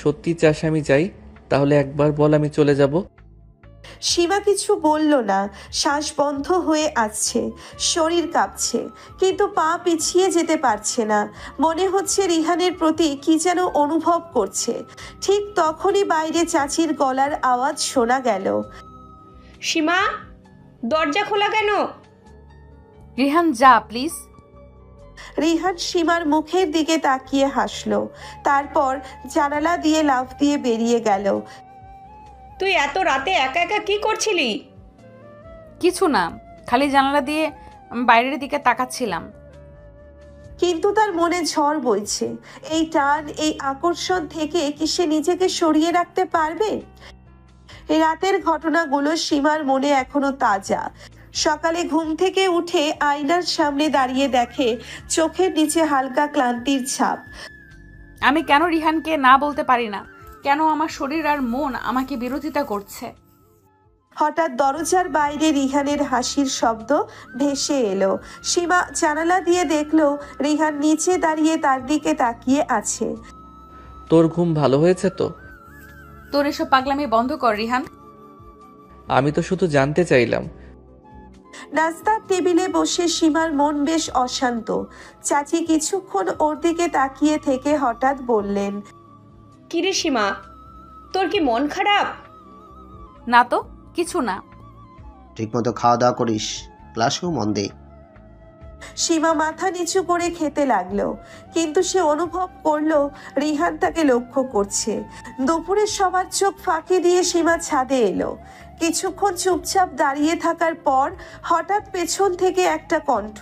সত্যি চাস আমি যাই তাহলে একবার বল আমি চলে যাব। সীমা কিছু বলল না। শ্বাস বন্ধ হয়ে আসছে, শরীর কাঁপছে, কিন্তু পা পিছিয়ে যেতে পারছে না। মনে হচ্ছে রিহানের প্রতি কি যেন অনুভব করছে। ঠিক তখনই বাইরে চাচির গলার আওয়াজ শোনা গেল। সীমা, দরজা খোলা কেন? রিহান যা প্লিজ। রিহান সীমার মুখের দিকে তাকিয়ে হাসলো, তারপর জানালা দিয়ে লাফ দিয়ে বেরিয়ে গেল। তুই এত রাতে একা একা কি করছিলি? কিছু না, খালি জানালা দিয়ে বাইরের দিকে তাকাচ্ছিলাম। কিন্তু তার মনে ঝড় বইছে। এই টান, এই আকর্ষণ থেকে কি সে নিজেকে সরিয়ে রাখতে পারবে? এই রাতের ঘটনাগুলো সীমার মনে এখনো তাজা। সকালে ঘুম থেকে উঠে আয়নার সামনে দাঁড়িয়ে দেখে চোখের নিচে হালকা ক্লান্তির ছাপ। আমি কেন রিহানকে না বলতে পারি না? কেন আমার শরীর আর মন আমাকে বিরোধিতা করছে? হঠাৎ দরজার বাইরে রিহানের হাসির শব্দ ভেসে এলো। সীমা জানালা দিয়ে দেখলো রিহান নিচে দাঁড়িয়ে তার দিকে তাকিয়ে আছে। তোর ঘুম ভালো হয়েছে তো? তোর এসব পাগলামি বন্ধ কর রিহান। আমি তো শুধু জানতে চাইলাম। নাস্তার টেবিলে বসে সীমার মন বেশ অশান্ত। চাচি কিছুক্ষণ ওর দিকে তাকিয়ে থেকে হঠাৎ বললেন, কিরে সীমা, তোর কি মন খারাপ? না তো, কিছু না। ঠিকমতো খাওয়া দাওয়া করিস, ক্লাসেও মন দে। সীমা মাথা নিচু করে খেতে লাগলো, কিন্তু সে অনুভব করলো রিহান তাকে লক্ষ্য করছে। দুপুরে সবার চোখ ফাঁকি দিয়ে সীমা ছাদে এলো। কিছুক্ষণ চুপচাপ দাঁড়িয়ে থাকার পর হঠাৎ পেছন থেকে একটা কণ্ঠ।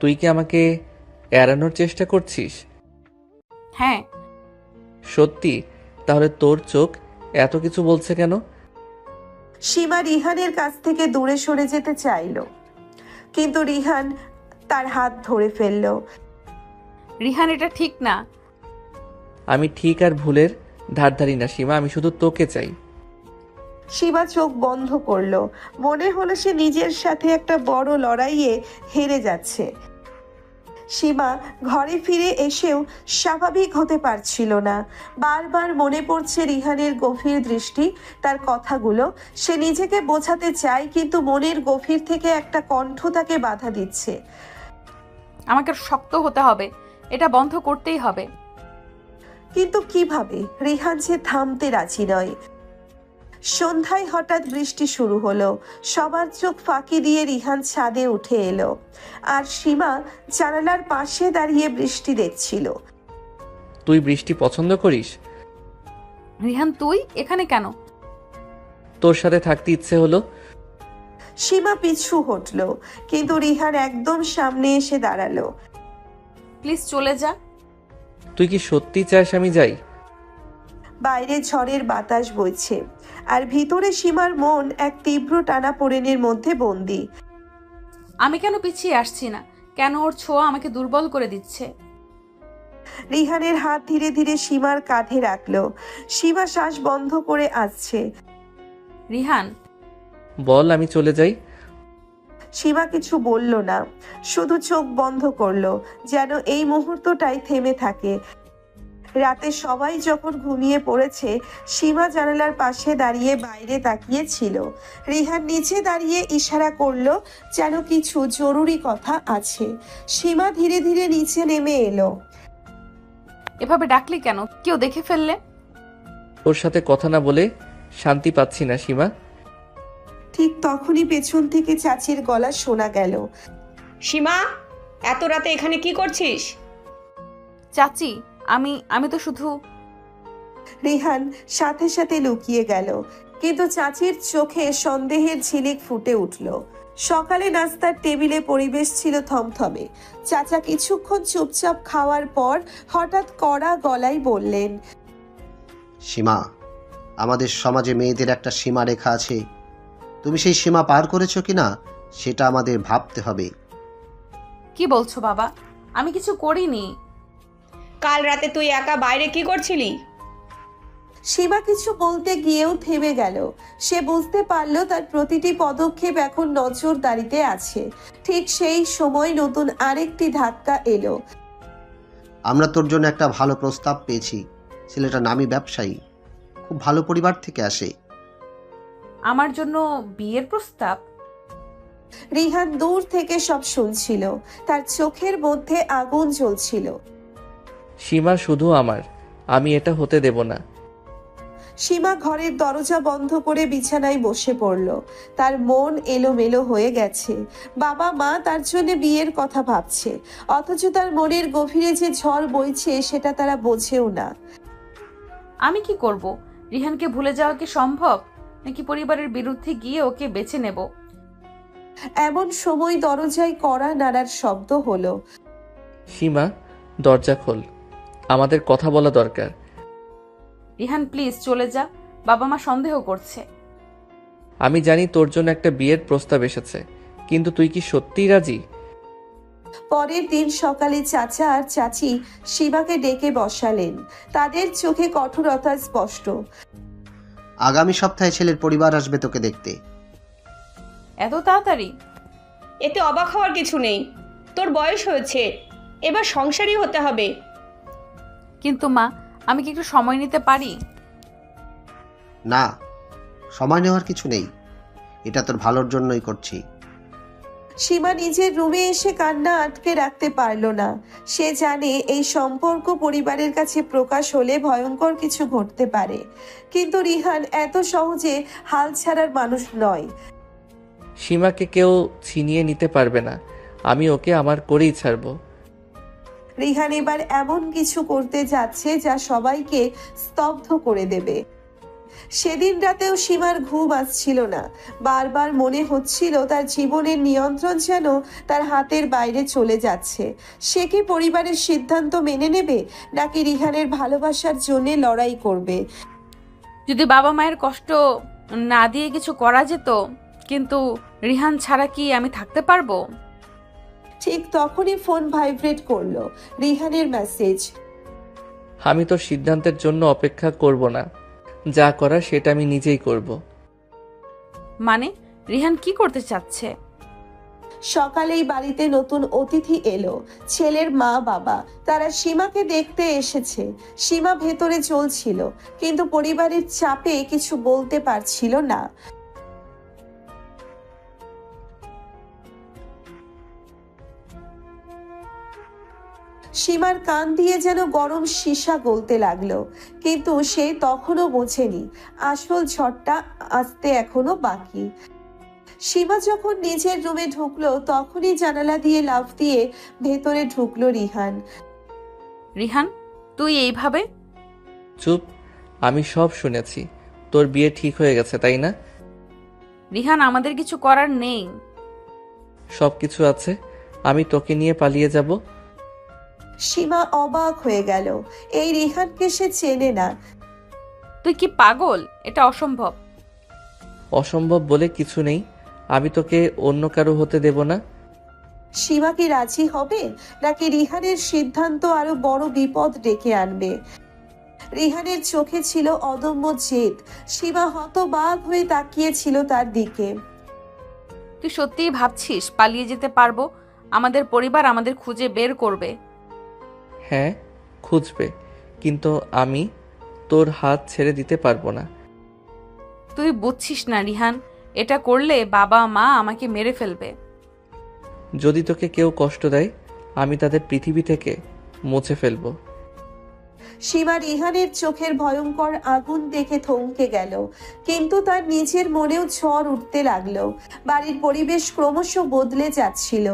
তুই কি আমাকে এড়ানোর চেষ্টা করছিস? হ্যাঁ। সত্যি? তাহলে তোর চোখ এত কিছু বলছে কেন? সীমা রিহানের কাছ থেকে দূরে সরে যেতে চাইল, কিন্তু রিহান তার হাত ধরে ফেলল। রিহান, এটা ঠিক না। আমি ঠিক আর ভুলের ধারধারি না সীমা, আমি শুধু তোকে চাই। সীমা চোখ বন্ধ করলো। মনে হলো সে নিজের সাথে একটা বড় লড়াইয়ে হেরে যাচ্ছে। সীমা ঘরে ফিরে এসেও স্বাভাবিক হতে পারছিল না। বারবার মনে পড়ছে রিহানের গভীর দৃষ্টি, তার কথাগুলো। সে নিজেকে বোঝাতে চায়, কিন্তু মনের গভীর থেকে একটা কণ্ঠ তাকে বাধা দিচ্ছে। আমাকে শক্ত হতে হবে, এটা বন্ধ করতেই হবে। কিন্তু কিভাবে? রিহান যে থামতে রাজি নয়। সন্ধ্যায় হঠাৎ বৃষ্টি শুরু হলো। সবার চোখ ফাঁকি দিয়ে রিহান ছাদে উঠে এলো, আর সীমা জানালার পাশে দাঁড়িয়ে বৃষ্টি দেখছিল। তুই বৃষ্টি পছন্দ করিস? রিহান, তুই এখানে কেন? তোর সাথে থাকতে ইচ্ছে হলো। সীমা পিছু হটলো, কিন্তু রিহান একদম সামনে এসে দাঁড়ালো। প্লিজ চলে যা। তুই কি সত্যি চাস আমি যাই? বাইরে ঝড়ের বাতাস বইছে, আর ভিতরে সীমার মন এক তীব্র টানাপোড়েনের মধ্যে বন্দী। আমি কেন পিছিয়ে আসছি না? কেন ওর ছোঁয়া আমাকে দুর্বল করে দিচ্ছে? রিহানের হাত ধীরে ধীরে সীমার কাঁধে রাখলো। সীমা শ্বাস বন্ধ করে আসছে। রিহান, বল আমি চলে যাই। সীমা কিছু বলল না, শুধু চোখ বন্ধ করলো, যেন এই মুহূর্তটাই থেমে থাকে। রাতে সবাই যখন ঘুমিয়ে পড়েছে, সীমা জানালার পাশে দাঁড়িয়ে বাইরে তাকিয়েছিল। রিহান নিচে দাঁড়িয়ে ইশারা করলো যেন কিছু জরুরি কথা আছে। সীমা ধীরে ধীরে নিচে নেমে এলো। এভাবে ডাকলি কেন? কেউ দেখে ফেললে? ওর সাথে কথা না বলে শান্তি পাচ্ছি না সীমা। ঠিক তখনই পেছন থেকে চাচির গলা শোনা গেল। সীমা, এত রাতে এখানে কি করছিস? চাচি, আমি তো শুধু। রিহান সাথে সাথে লুকিয়ে গেল, কিন্তু চাচির চোখে সন্দেহের ঝিলিক ফুটে উঠল। সকালে নাস্তার টেবিলে পরিবেশ ছিল থমথমে। চাচা কিছুক্ষণ চুপচাপ খাওয়ার পর হঠাৎ কড়া গলায় বললেন, সীমা, আমাদের সমাজে মেয়েদের একটা সীমা রেখা আছে। তুমি সেই সীমা পার করেছো কিনা সেটা আমাদের ভাবতে হবে। কি বলছো বাবা? আমি কিছু করিনি। কাল রাতে তুই একা বাইরে কি করছিলি? সীমা কিছু বলতে গিয়েও থেমে গেল। সে বুঝতে পারল তার প্রতিটি পদক্ষেপ এখন নজরদারিতে আছে। ঠিক সেই সময় নতুন আরেকটি ধাক্কা এলো। আমরা তোর জন্য একটা ভালো প্রস্তাব পেয়েছি। ছেলেটা নামী ব্যবসায়ী, খুব ভালো পরিবার থেকে আসে। আমার জন্য বিয়ের প্রস্তাব? রিহান দূর থেকে সব শুনছিল, তার চোখের মধ্যে আগুন জ্বলছিল। সীমা শুধু আমার, আমি এটা হতে দেব না। সীমা ঘরের দরজা বন্ধ করে বিছানায় বসে পড়ল। তার মন এলোমেলো হয়ে গেছে। বাবা মা তার জন্য বিয়ের কথা ভাবছে, অথচ তার মনের গভীরে যে ঝড় বইছে সেটা তারা বোঝেও না। আমি কি করব? রিহানকে ভুলে যাওয়া কি সম্ভব? নাকি পরিবারের বিরুদ্ধে গিয়ে ওকে বেছে নেব? এমন সময় দরজায় কড়া নাড়ার শব্দ হলো। সীমা, দরজা খোল, আমাদের কথা বলা দরকার। রিহান, প্লিজ চলে যা। বাবা মা সন্দেহ করছে। আমি জানি তোর জন্য একটা বিয়ের প্রস্তাব এসেছে, কিন্তু তুই কি সত্যিই রাজি? পরের দিন সকালে চাচা আর চাচি সীমাকে ডেকে বসালেন। তাদের চোখে কঠোরতা স্পষ্ট। আগামী সপ্তাহে ছেলের পরিবার আসবে তোকে দেখতে। এত তাড়াতাড়ি? এতে অবাক হওয়ার কিছু নেই। তোর বয়স হয়েছে, এবার সংসারী হতে হবে। কিন্তু মা, আমি কি একটু সময় নিতে পারি? না, সময় নেওয়ার কিছু নেই, এটা তোর ভালোর জন্যই করছি। সীমা নিজের রুমে এসে কান্না আটকে রাখতে পারল না। সে জানে এই সম্পর্ক পরিবারের কাছে প্রকাশ হলে ভয়ঙ্কর কিছু ঘটতে পারে, কিন্তু রিহান এত সহজে হাল ছাড়ার মানুষ নয়। সীমাকে কেউ ছিনিয়ে নিতে পারবে না, আমি ওকে আমার করেই ছাড়বো। রিহান এবার এমন কিছু করতে যাচ্ছে যা সবাইকে স্তব্ধ করে দেবে। সেদিন রাতেও সীমার ঘুম আসছিল না। বারবার মনে হচ্ছিল তার জীবনের নিয়ন্ত্রণ যেন তার হাতের বাইরে চলে যাচ্ছে। সে কি পরিবারের সিদ্ধান্ত মেনে নেবে, নাকি রিহানের ভালোবাসার জন্য লড়াই করবে? যদি বাবা মায়ের কষ্ট না দিয়ে কিছু করা যেত, কিন্তু রিহান ছাড়া কি আমি থাকতে পারবো? ঠিক তখনই ফোন ভাইব্রেট করলো। রিহানের মেসেজ। আমি তোর সিদ্ধান্তের জন্য অপেক্ষা করব না, যা করার সেটা আমি নিজেই করব। মানে রিহান কি করতে চাচ্ছে? সকালেই বাড়িতে নতুন অতিথি এলো, ছেলের মা বাবা। তারা সীমাকে দেখতে এসেছে। সীমা ভেতরে চলছিল, কিন্তু পরিবারের চাপে কিছু বলতে পারছিল না। সীমার কান দিয়ে যেন গরম সীসা গলতে লাগলো, কিন্তু সে তখনও বোঝেনি আসল ঝড়টা আসতে এখনো বাকি। সীমা যখন নিজের রুমে ঢুকলো, তখনই জানালা দিয়ে লাফ দিয়ে ভেতরে ঢুকলো রিহান। রিহান, তুই এইভাবে? চুপ, আমি সব শুনেছি। তোর বিয়ে ঠিক হয়ে গেছে, তাই না? রিহান, আমাদের কিছু করার নেই। সব কিছু আছে। আমি তোকে নিয়ে পালিয়ে যাব। সীমা অবাক হয়ে গেল। এই রিহানকে সে চেনে না। তুই কি পাগল? এটা অসম্ভব। অসম্ভব বলে কিছু নেই। আমি তোকে অন্য কারো হতে দেব না। সীমা কি রাজি হবে, নাকি রিহানের সিদ্ধান্ত আরো বড় বিপদ ডেকে আনবে? রিহানের চোখে ছিল অদম্য জেদ। সীমা হতবাক হয়ে তাকিয়েছিল তার দিকে। তুই সত্যিই ভাবছিস পালিয়ে যেতে পারবো? আমাদের পরিবার আমাদের খুঁজে বের করবে। হ্যাঁ, খুঁজবে, কিন্তু আমি তোর হাত ছেড়ে দিতে পারবো না। তুই বুঝছিস না রিহান, এটা করলে বাবা মা আমাকে মেরে ফেলবে। যদি তোকে কেউ কষ্ট দেয়, আমি তাদের পৃথিবী থেকে মুছে ফেলবো। সীমা রিহানের চোখের ভয়ঙ্কর আগুন দেখে থমকে গেল, কিন্তু তার নিজের মনেও ঝড় উঠতে লাগলো। বাড়ির পরিবেশ ক্রমশ বদলে যাচ্ছিল।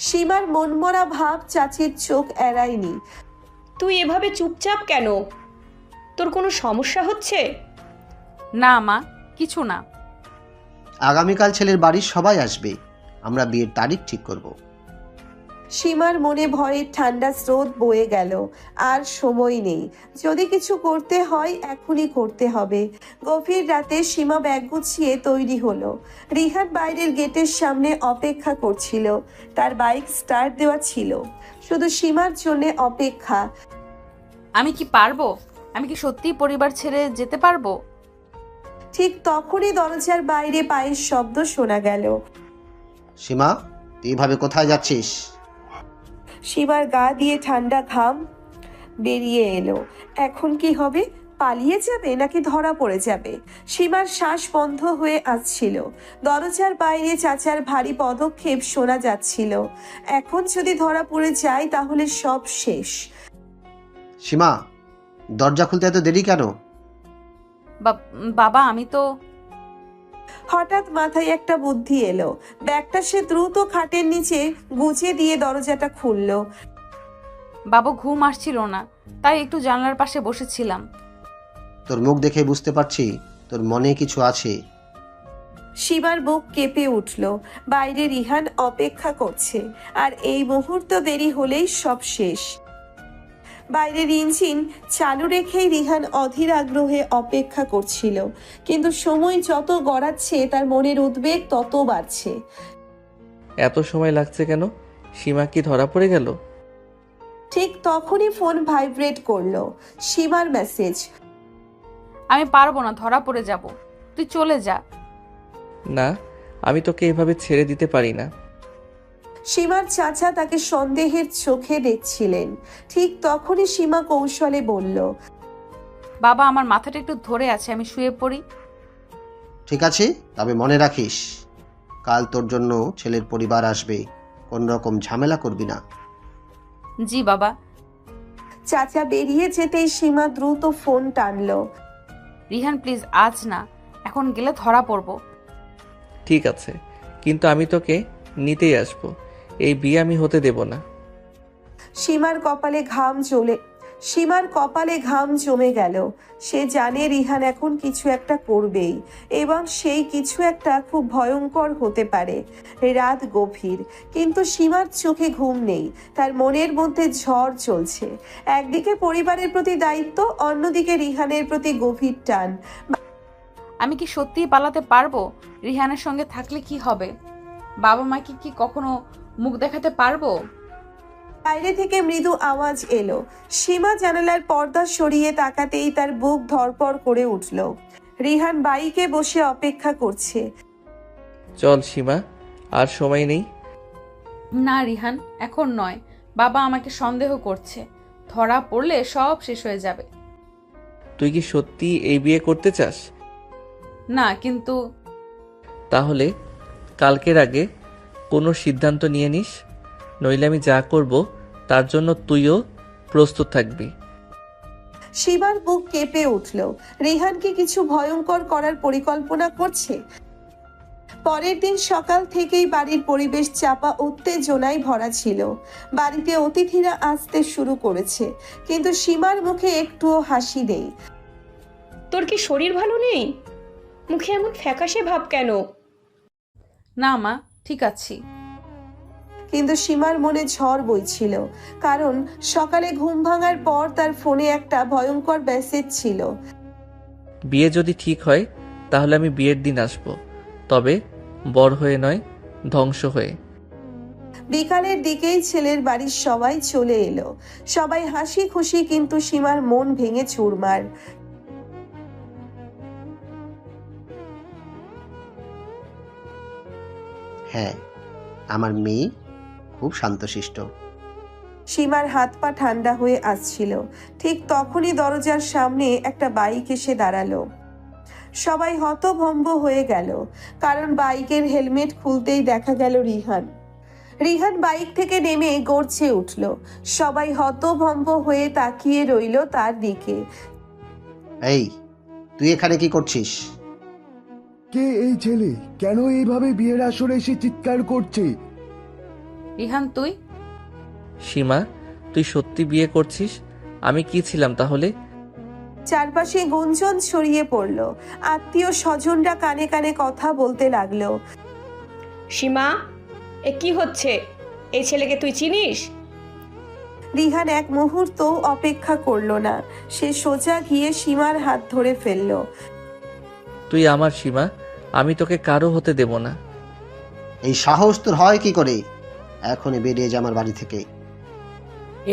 সীমার মনমরা ভাব চাচির চোখ এড়ায়নি। তুই এভাবে চুপচাপ কেন? তোর কোনো সমস্যা হচ্ছে? না মা, কিছু না। আগামীকাল ছেলের বাড়ির সবাই আসবে, আমরা বিয়ের তারিখ ঠিক করব। সীমার মনে ভয়ের ঠান্ডা স্রোত বয়ে গেল। আর সময় নেই। যদি কিছু করতে হয় এখনই করতে হবে। গভীর রাতে সীমা ব্যাগ গুছিয়ে তৈরি হলো। রিহান বাইরের গেটের সামনে অপেক্ষা করছিল। তার বাইক স্টার্ট দেওয়া ছিল, শুধু সীমার জন্য অপেক্ষা। আমি কি পারবো? আমি কি সত্যিই পরিবার ছেড়ে যেতে পারবো? ঠিক তখনই দরজার বাইরে পায়ের শব্দ শোনা গেল। সীমা, তুই এভাবে কোথায় যাচ্ছিস? সীমার গা দিয়ে ঠান্ডা ঘাম বেরিয়ে এলো। এখন কি হবে? পালিয়ে যাবে নাকি ধরা পড়ে যাবে? সীমার শ্বাস বন্ধ হয়ে আসছিল। দরজার বাইরে চাচার ভারী পদক্ষেপ শোনা যাচ্ছিল। এখন যদি ধরা পড়ে যায় তাহলে সব শেষ। সীমা, দরজা খুলতে এত দেরি কেন? বাবা, আমি তো... হঠাৎ মাথায় একটা বুদ্ধি এলো। ব্যাগটা সে দ্রুত খাটের নিচে গুছিয়ে দিয়ে দরজাটা খুলল। বাবা, ঘুম আসছিল না, তাই একটু জানলার পাশে বসেছিলাম। তোর মুখ দেখে বুঝতে পারছি তোর মনে কিছু আছে। সীমার বুক কেঁপে উঠল। বাইরে রিহান অপেক্ষা করছে, আর এই মুহূর্ত দেরি হলেই সব শেষ। বাইরের ইঞ্জিন চালু রেখেই রিহান অধীর আগ্রহে অপেক্ষা করছিল, কিন্তু সময় যত গড়াচ্ছে তার মনের উদ্বেগ তত বাড়ছে। এত সময় লাগছে কেন? সীমা কি ধরা পড়ে গেল? ঠিক তখনই ফোন ভাইব্রেট করলো। সীমার মেসেজ। আমি পারবো না, ধরা পড়ে যাব। তুই চলে যা। না, আমি তোকে এভাবে ছেড়ে দিতে পারি না। সীমার চাচা তাকে সন্দেহের চোখে দেখছিলেন। ঠিক তখনই সীমা কৌশলে বলল, বাবা, আমার মাথাটা একটু ধরে আছে, আমি শুয়ে পড়ি। ঠিক আছে, তবে মনে রাখিস কাল তোর জন্য ছেলের পরিবার আসবে, কোন রকম ঝামেলা করবি না। জি বাবা। চাচা বেরিয়ে যেতেই সীমা দ্রুত ফোন টানলো। রিহান প্লিজ, আজ না, এখন গেলে ধরা পড়বো। ঠিক আছে, কিন্তু আমি তোকে নিতেই আসবো। এই বিয়ে আমি হতে দেব না। সীমার কপালে ঘাম জমে গেল। সে জানে রিহান এখন কিছু একটা করবেই, এবং সেই কিছু একটা খুব ভয়ঙ্কর হতে পারে। রাত গভীর, কিন্তু সীমার চোখে ঘুম নেই। তার মনের মধ্যে ঝড় চলছে। একদিকে পরিবারের প্রতি দায়িত্ব, অন্যদিকে রিহানের প্রতি গভীর টান। আমি কি সত্যিই পালাতে পারবো? রিহানের সঙ্গে থাকলে কি হবে? বাবা মাকে কি কখনো মুখ দেখাতে পারবো? বাইরে থেকে মৃদু আওয়াজ এলো। সীমা জানালার পর্দা সরিয়ে তাকাতেই তার বুক ধড়পড় করে উঠল। রিহান বাইকে বসে অপেক্ষা করছে। চল সীমা, আর সময় নেই। না রিহান, এখন নয়। বাবা আমাকে সন্দেহ করছে। ধরা পড়লে সব শেষ হয়ে যাবে। তুই কি সত্যি এই বিয়ে করতে চাস? না, কিন্তু তাহলে কালকের আগে কোনো সিদ্ধান্ত নিয়ে নিস, নইলে আমি যা করব তার জন্য তুইও প্রস্তুত থাকবি। সীমার বুক কেঁপে উঠল। রিহান কি কিছু ভয়ঙ্কর করার পরিকল্পনা করছে? পরের দিন সকাল থেকেই বাড়ির পরিবেশ চাপা উত্তেজনায় ভরা ছিল। বাড়িতে অতিথিরা আসতে শুরু করেছে, কিন্তু সীমার মুখে একটুও হাসি নেই। তোর কি শরীর ভালো নেই? মুখে এমন ফ্যাকাশে ভাব কেন? না মা, ঠিক আছি। কিন্তু সীমার মনে ঝড় বইছিল, কারণ সকালে ঘুম ভাঙার পর তার ফোনে একটা ভয়ঙ্কর মেসেজ ছিল। বিয়ে যদি ঠিক হয় তাহলে আমি বিয়ের দিন আসব, তবে বর হয়ে নয়, ধ্বংস হয়ে। বিকালের দিকেই ছেলের বাড়ির সবাই চলে এলো। সবাই হাসি খুশি, কিন্তু সীমার মন ভেঙে চুরমার। হ্যাঁ, আমার মেয়ে খুব শান্তশিষ্ট। সীমার হাত পা ঠান্ডা হয়ে আসছিল। ঠিক তখনই দরজার সামনে একটা বাইক এসে দাঁড়ালো। সবাই হতভম্ব হয়ে গেল, কারণ বাইকের হেলমেট খুলতেই দেখা গেল রিহান। রিহান বাইক থেকে নেমে গর্জে উঠল। সবাই হতভম্ব হয়ে তাকিয়ে রইল তার দিকে। এই, তুই এখানে কি করছিস? কে এই ছেলে? কেন এইভাবে বিয়ের আসরে এসে চিৎকার করছে? রিহান, তুই? সীমা, তুই সত্যি বিয়ে করছিস? আমি কি ছিলাম তাহলে? চারপাশে গুঞ্জন ছড়িয়ে পড়ল। আত্মীয় স্বজনরা কানে কানে কথা বলতে লাগলো। সীমা, এ কি হচ্ছে? এই ছেলেকে তুই চিনিস? রিহান এক মুহূর্ত অপেক্ষা করলো না। সে সোজা গিয়ে সীমার হাত ধরে ফেললো। তুই আমার সীমা, আমি তোকে কারো হতে দেব না। এই সাহস তোর হয় কি করে? এখনই বেরিয়ে যা আমার বাড়ি থেকে।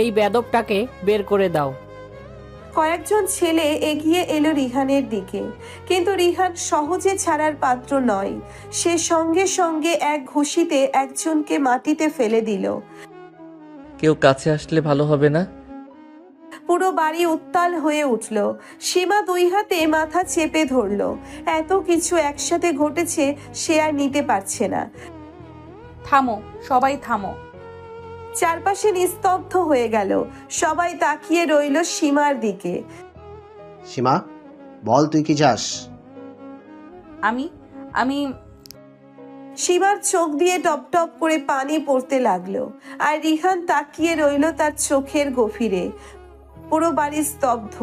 এই বেদবটাকে বের করে দাও। কয়েকজন ছেলে এগিয়ে এলো রিহানের দিকে, কিন্তু রিহান সহজে ছাড়ার পাত্র নয়। সে সঙ্গে সঙ্গে এক ঘুষিতে একজনকে মাটিতে ফেলে দিল। কেউ কাছে আসলে ভালো হবে না? পুরো বাড়ি উত্তাল হয়ে উঠল। সীমা দুই হাতে মাথা চেপে ধরল। এত কিছু একসাথে ঘটেছে, সে আর নিতে পারছে না। থামো, সবাই থামো। চারপাশে নিস্তব্ধ হয়ে গেল। সবাই তাকিয়ে রইল সীমার দিকে। সীমা, বল তুই কি চাস? আমি আমি সীমার চোখ দিয়ে টপ টপ করে পানি পড়তে লাগলো, আর রিহান তাকিয়ে রইল তার চোখের গভীরে। পুরো বাড়ি স্তব্ধ।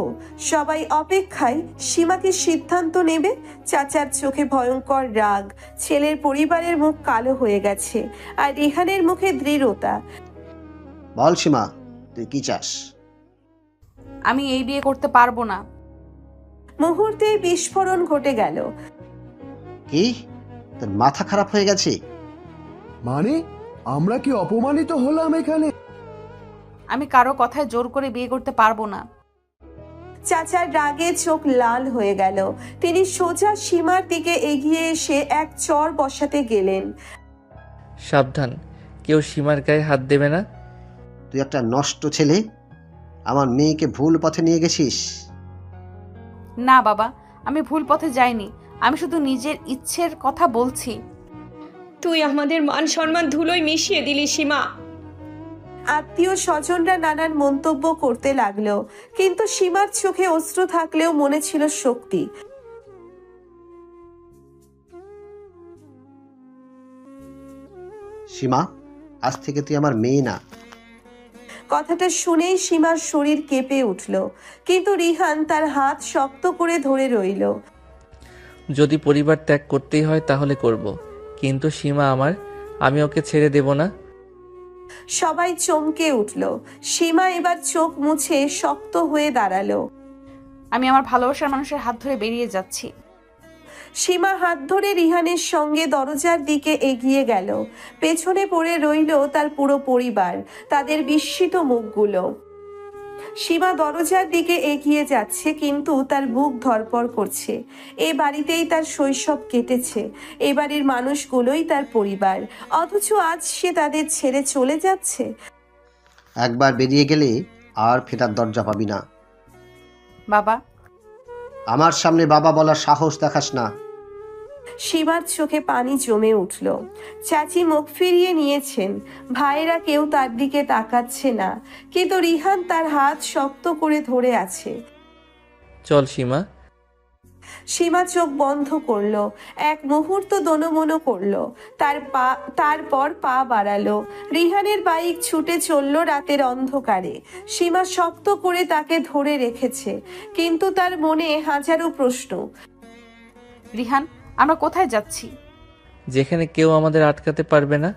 সবাই অপেক্ষায় সীমা কি সিদ্ধান্ত নেবে। চাচার চোখে ভয়ঙ্কর রাগ, ছেলের পরিবারের মুখ কালো হয়ে গেছে, আর রিহানের মুখে দৃঢ়তা। বল সীমা, তুই কি চাস? আমি এই বিয়ে করতে পারবো না। মুহূর্তে বিস্ফোরণ ঘটে গেল। কি, তোর মাথা খারাপ হয়ে গেছে? মানে আমরা কি অপমানিত হলাম এখানে? আমি কারো কথায় জোর করে বিয়ে করতে পারবো না। চাচার রাগে চোখ লাল হয়ে গেল। তিনি সোজা সীমার দিকে এগিয়ে এসে এক চড় বসাতে গেলেন। সাবধান, কেউ সীমার গায়ে হাত দেবে না। তুই একটা নষ্ট ছেলে, আমার মেয়েকে ভুল পথে নিয়ে গেছিস। না বাবা, আমি ভুল পথে যাইনি। আমি শুধু নিজের ইচ্ছের কথা বলছি। তুই আমাদের মান সম্মান ধুলোয় মিশিয়ে দিলি সীমা। আত্মীয় স্বজনরা নানান মন্তব্য করতে লাগলো, কিন্তু সীমার চোখে অশ্রু থাকলেও মনে ছিল শক্তি। সীমা, আজ থেকে তুই আমার মেয়ে না। কথাটা শুনেই সীমার শরীর কেঁপে উঠল, কিন্তু রিহান তার হাত শক্ত করে ধরে রইল। যদি পরিবার ত্যাগ করতেই হয় তাহলে করব, কিন্তু সীমা আমার, আমি ওকে ছেড়ে দেব না। সবাই চমকে উঠল। সীমা এবার চোখ মুছে শক্ত হয়ে দাঁড়ালো। আমি আমার ভালোবাসার মানুষের হাত ধরে বেরিয়ে যাচ্ছি। সীমা হাত ধরে রিহানের সঙ্গে দরজার দিকে এগিয়ে গেল। পেছনে পড়ে রইল তার পুরো পরিবার, তাদের বিস্মিত মুখগুলো। সীমা দরজার দিকে এগিয়ে যাচ্ছে, কিন্তু তার বুক ধড়ফড় করছে। এ বাড়িতেই তার শৈশব কেটেছে, এ বাড়ির মানুষগুলোই তার পরিবার, অথচ আজ সে তাদের ছেড়ে চলে যাচ্ছে। একবার বেরিয়ে গেলে আর ফেরার দরজা পাবি না। বাবা, আমার সামনে বাবা বলার সাহস দেখাস না। সীমার চোখে পানি জমে উঠল। চাচি মুখ ফিরিয়ে নিয়েছেন, ভাইয়েরা কেউ তার দিকে তাকাচ্ছে না, কিন্তু রিহান তার হাত শক্ত করে ধরে আছে। চল সীমা। সীমা চোখ বন্ধ করলো, এক মুহূর্ত দোনমনো করলো, তারপর পা বাড়ালো। রিহানের বাইক ছুটে চলল রাতের অন্ধকারে। সীমা শক্ত করে তাকে ধরে রেখেছে, কিন্তু তার মনে হাজারো প্রশ্ন। রিহান, আমরা কোথায় যাচ্ছি? যেখানে কেউ আমাদের আটকাতে পারবে না।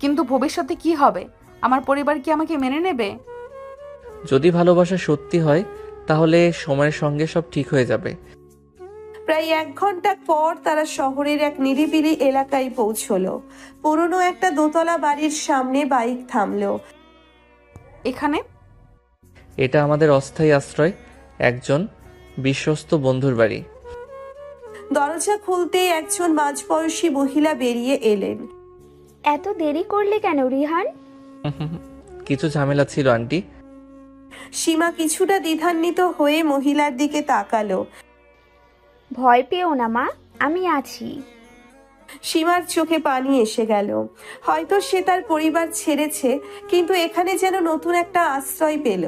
কিন্তু ভবিষ্যতে কি হবে? আমার পরিবার কি আমাকে মেনে নেবে? যদি ভালোবাসা সত্যি হয় তাহলে সময়ের সঙ্গে সব ঠিক হয়ে যাবে। প্রায় 1 ঘন্টা পর তারা শহরের এক নিরিবিলি এলাকায় পৌঁছলো। পুরনো একটা দোতলা বাড়ির সামনে বাইক থামলো। এখানে? এটা আমাদের অস্থায়ী আশ্রয়, একজন বিশ্বস্ত বন্ধুর বাড়ি। দরজা খুলতেই একজন মাঝবয়সী মহিলা বেরিয়ে এলেন। এত দেরি করলে কেন রিহান? কিছু ঝামেলা ছিল আন্টি। সীমা কিছুটা দ্বিধান্বিত হয়ে মহিলার দিকে তাকালো। ভয় পেও না মা, আমি আছি। সীমার চোখে পানি এসে গেল। হয়তো সে তার পরিবার ছেড়েছে, কিন্তু এখানে যেন নতুন একটা আশ্রয় পেল।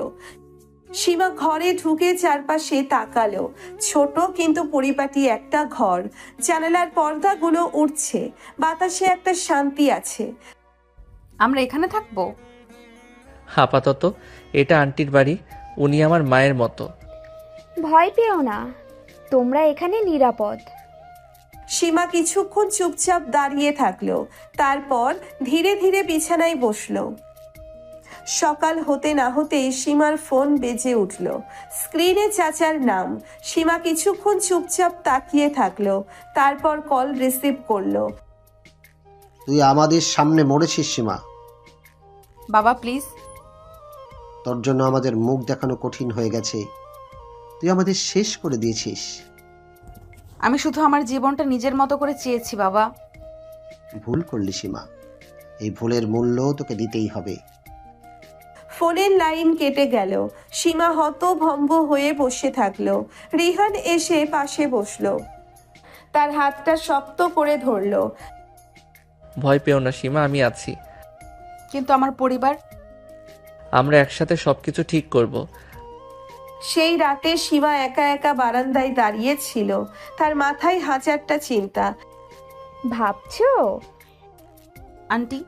সীমা ঘরে ঢুকে চারপাশে তাকালো। ছোট কিন্তু পরিপাটি একটা ঘর, জানালার পর্দাগুলো উঠছে, বাতাসে একটা শান্তি আছে। আমরা এখানে থাকবো? আপাতত এটা আন্টির বাড়ি, উনি আমার মায়ের মতো। ভয় পেও না, তোমরা এখানে নিরাপদ। সীমা কিছুক্ষণ চুপচাপ দাঁড়িয়ে থাকলো, তারপর ধীরে ধীরে বিছানায় বসলো। সকাল হতে না হতেই সীমার ফোন বেজে উঠল। স্ক্রিনে চাচার নাম। সীমা কিছুক্ষণ চুপচাপ তাকিয়ে থাকলো, তারপর কল রিসিভ করলো। তুই আমাদের সামনে মরেছিস সীমা। বাবা প্লিজ। তোর জন্য আমাদের মুখ দেখানো কঠিন হয়ে গেছে। তুই আমাদের শেষ করে দিয়েছিস। আমি শুধু আমার জীবনটা নিজের মতো করে চেয়েছি বাবা। ভুল করলি সীমা, এই ভুলের মূল্য তোকে দিতেই হবে। ফোনের লাইন কেটে গেল। সীমা হতভম্ব হয়ে বসে থাকলো। রিহান এসে পাশে বসলো, তার হাতটা শক্ত করে ধরলো। ভয় পেও না সীমা, আমি আছি। কিন্তু আমার পরিবার? আমরা একসাথে সবকিছু ঠিক করব। সেই রাতে সীমা একা একা বারান্দায় দাঁড়িয়ে ছিল, তার মাথায় হাজারটা চিন্তা। ভাবছো? আন্টি,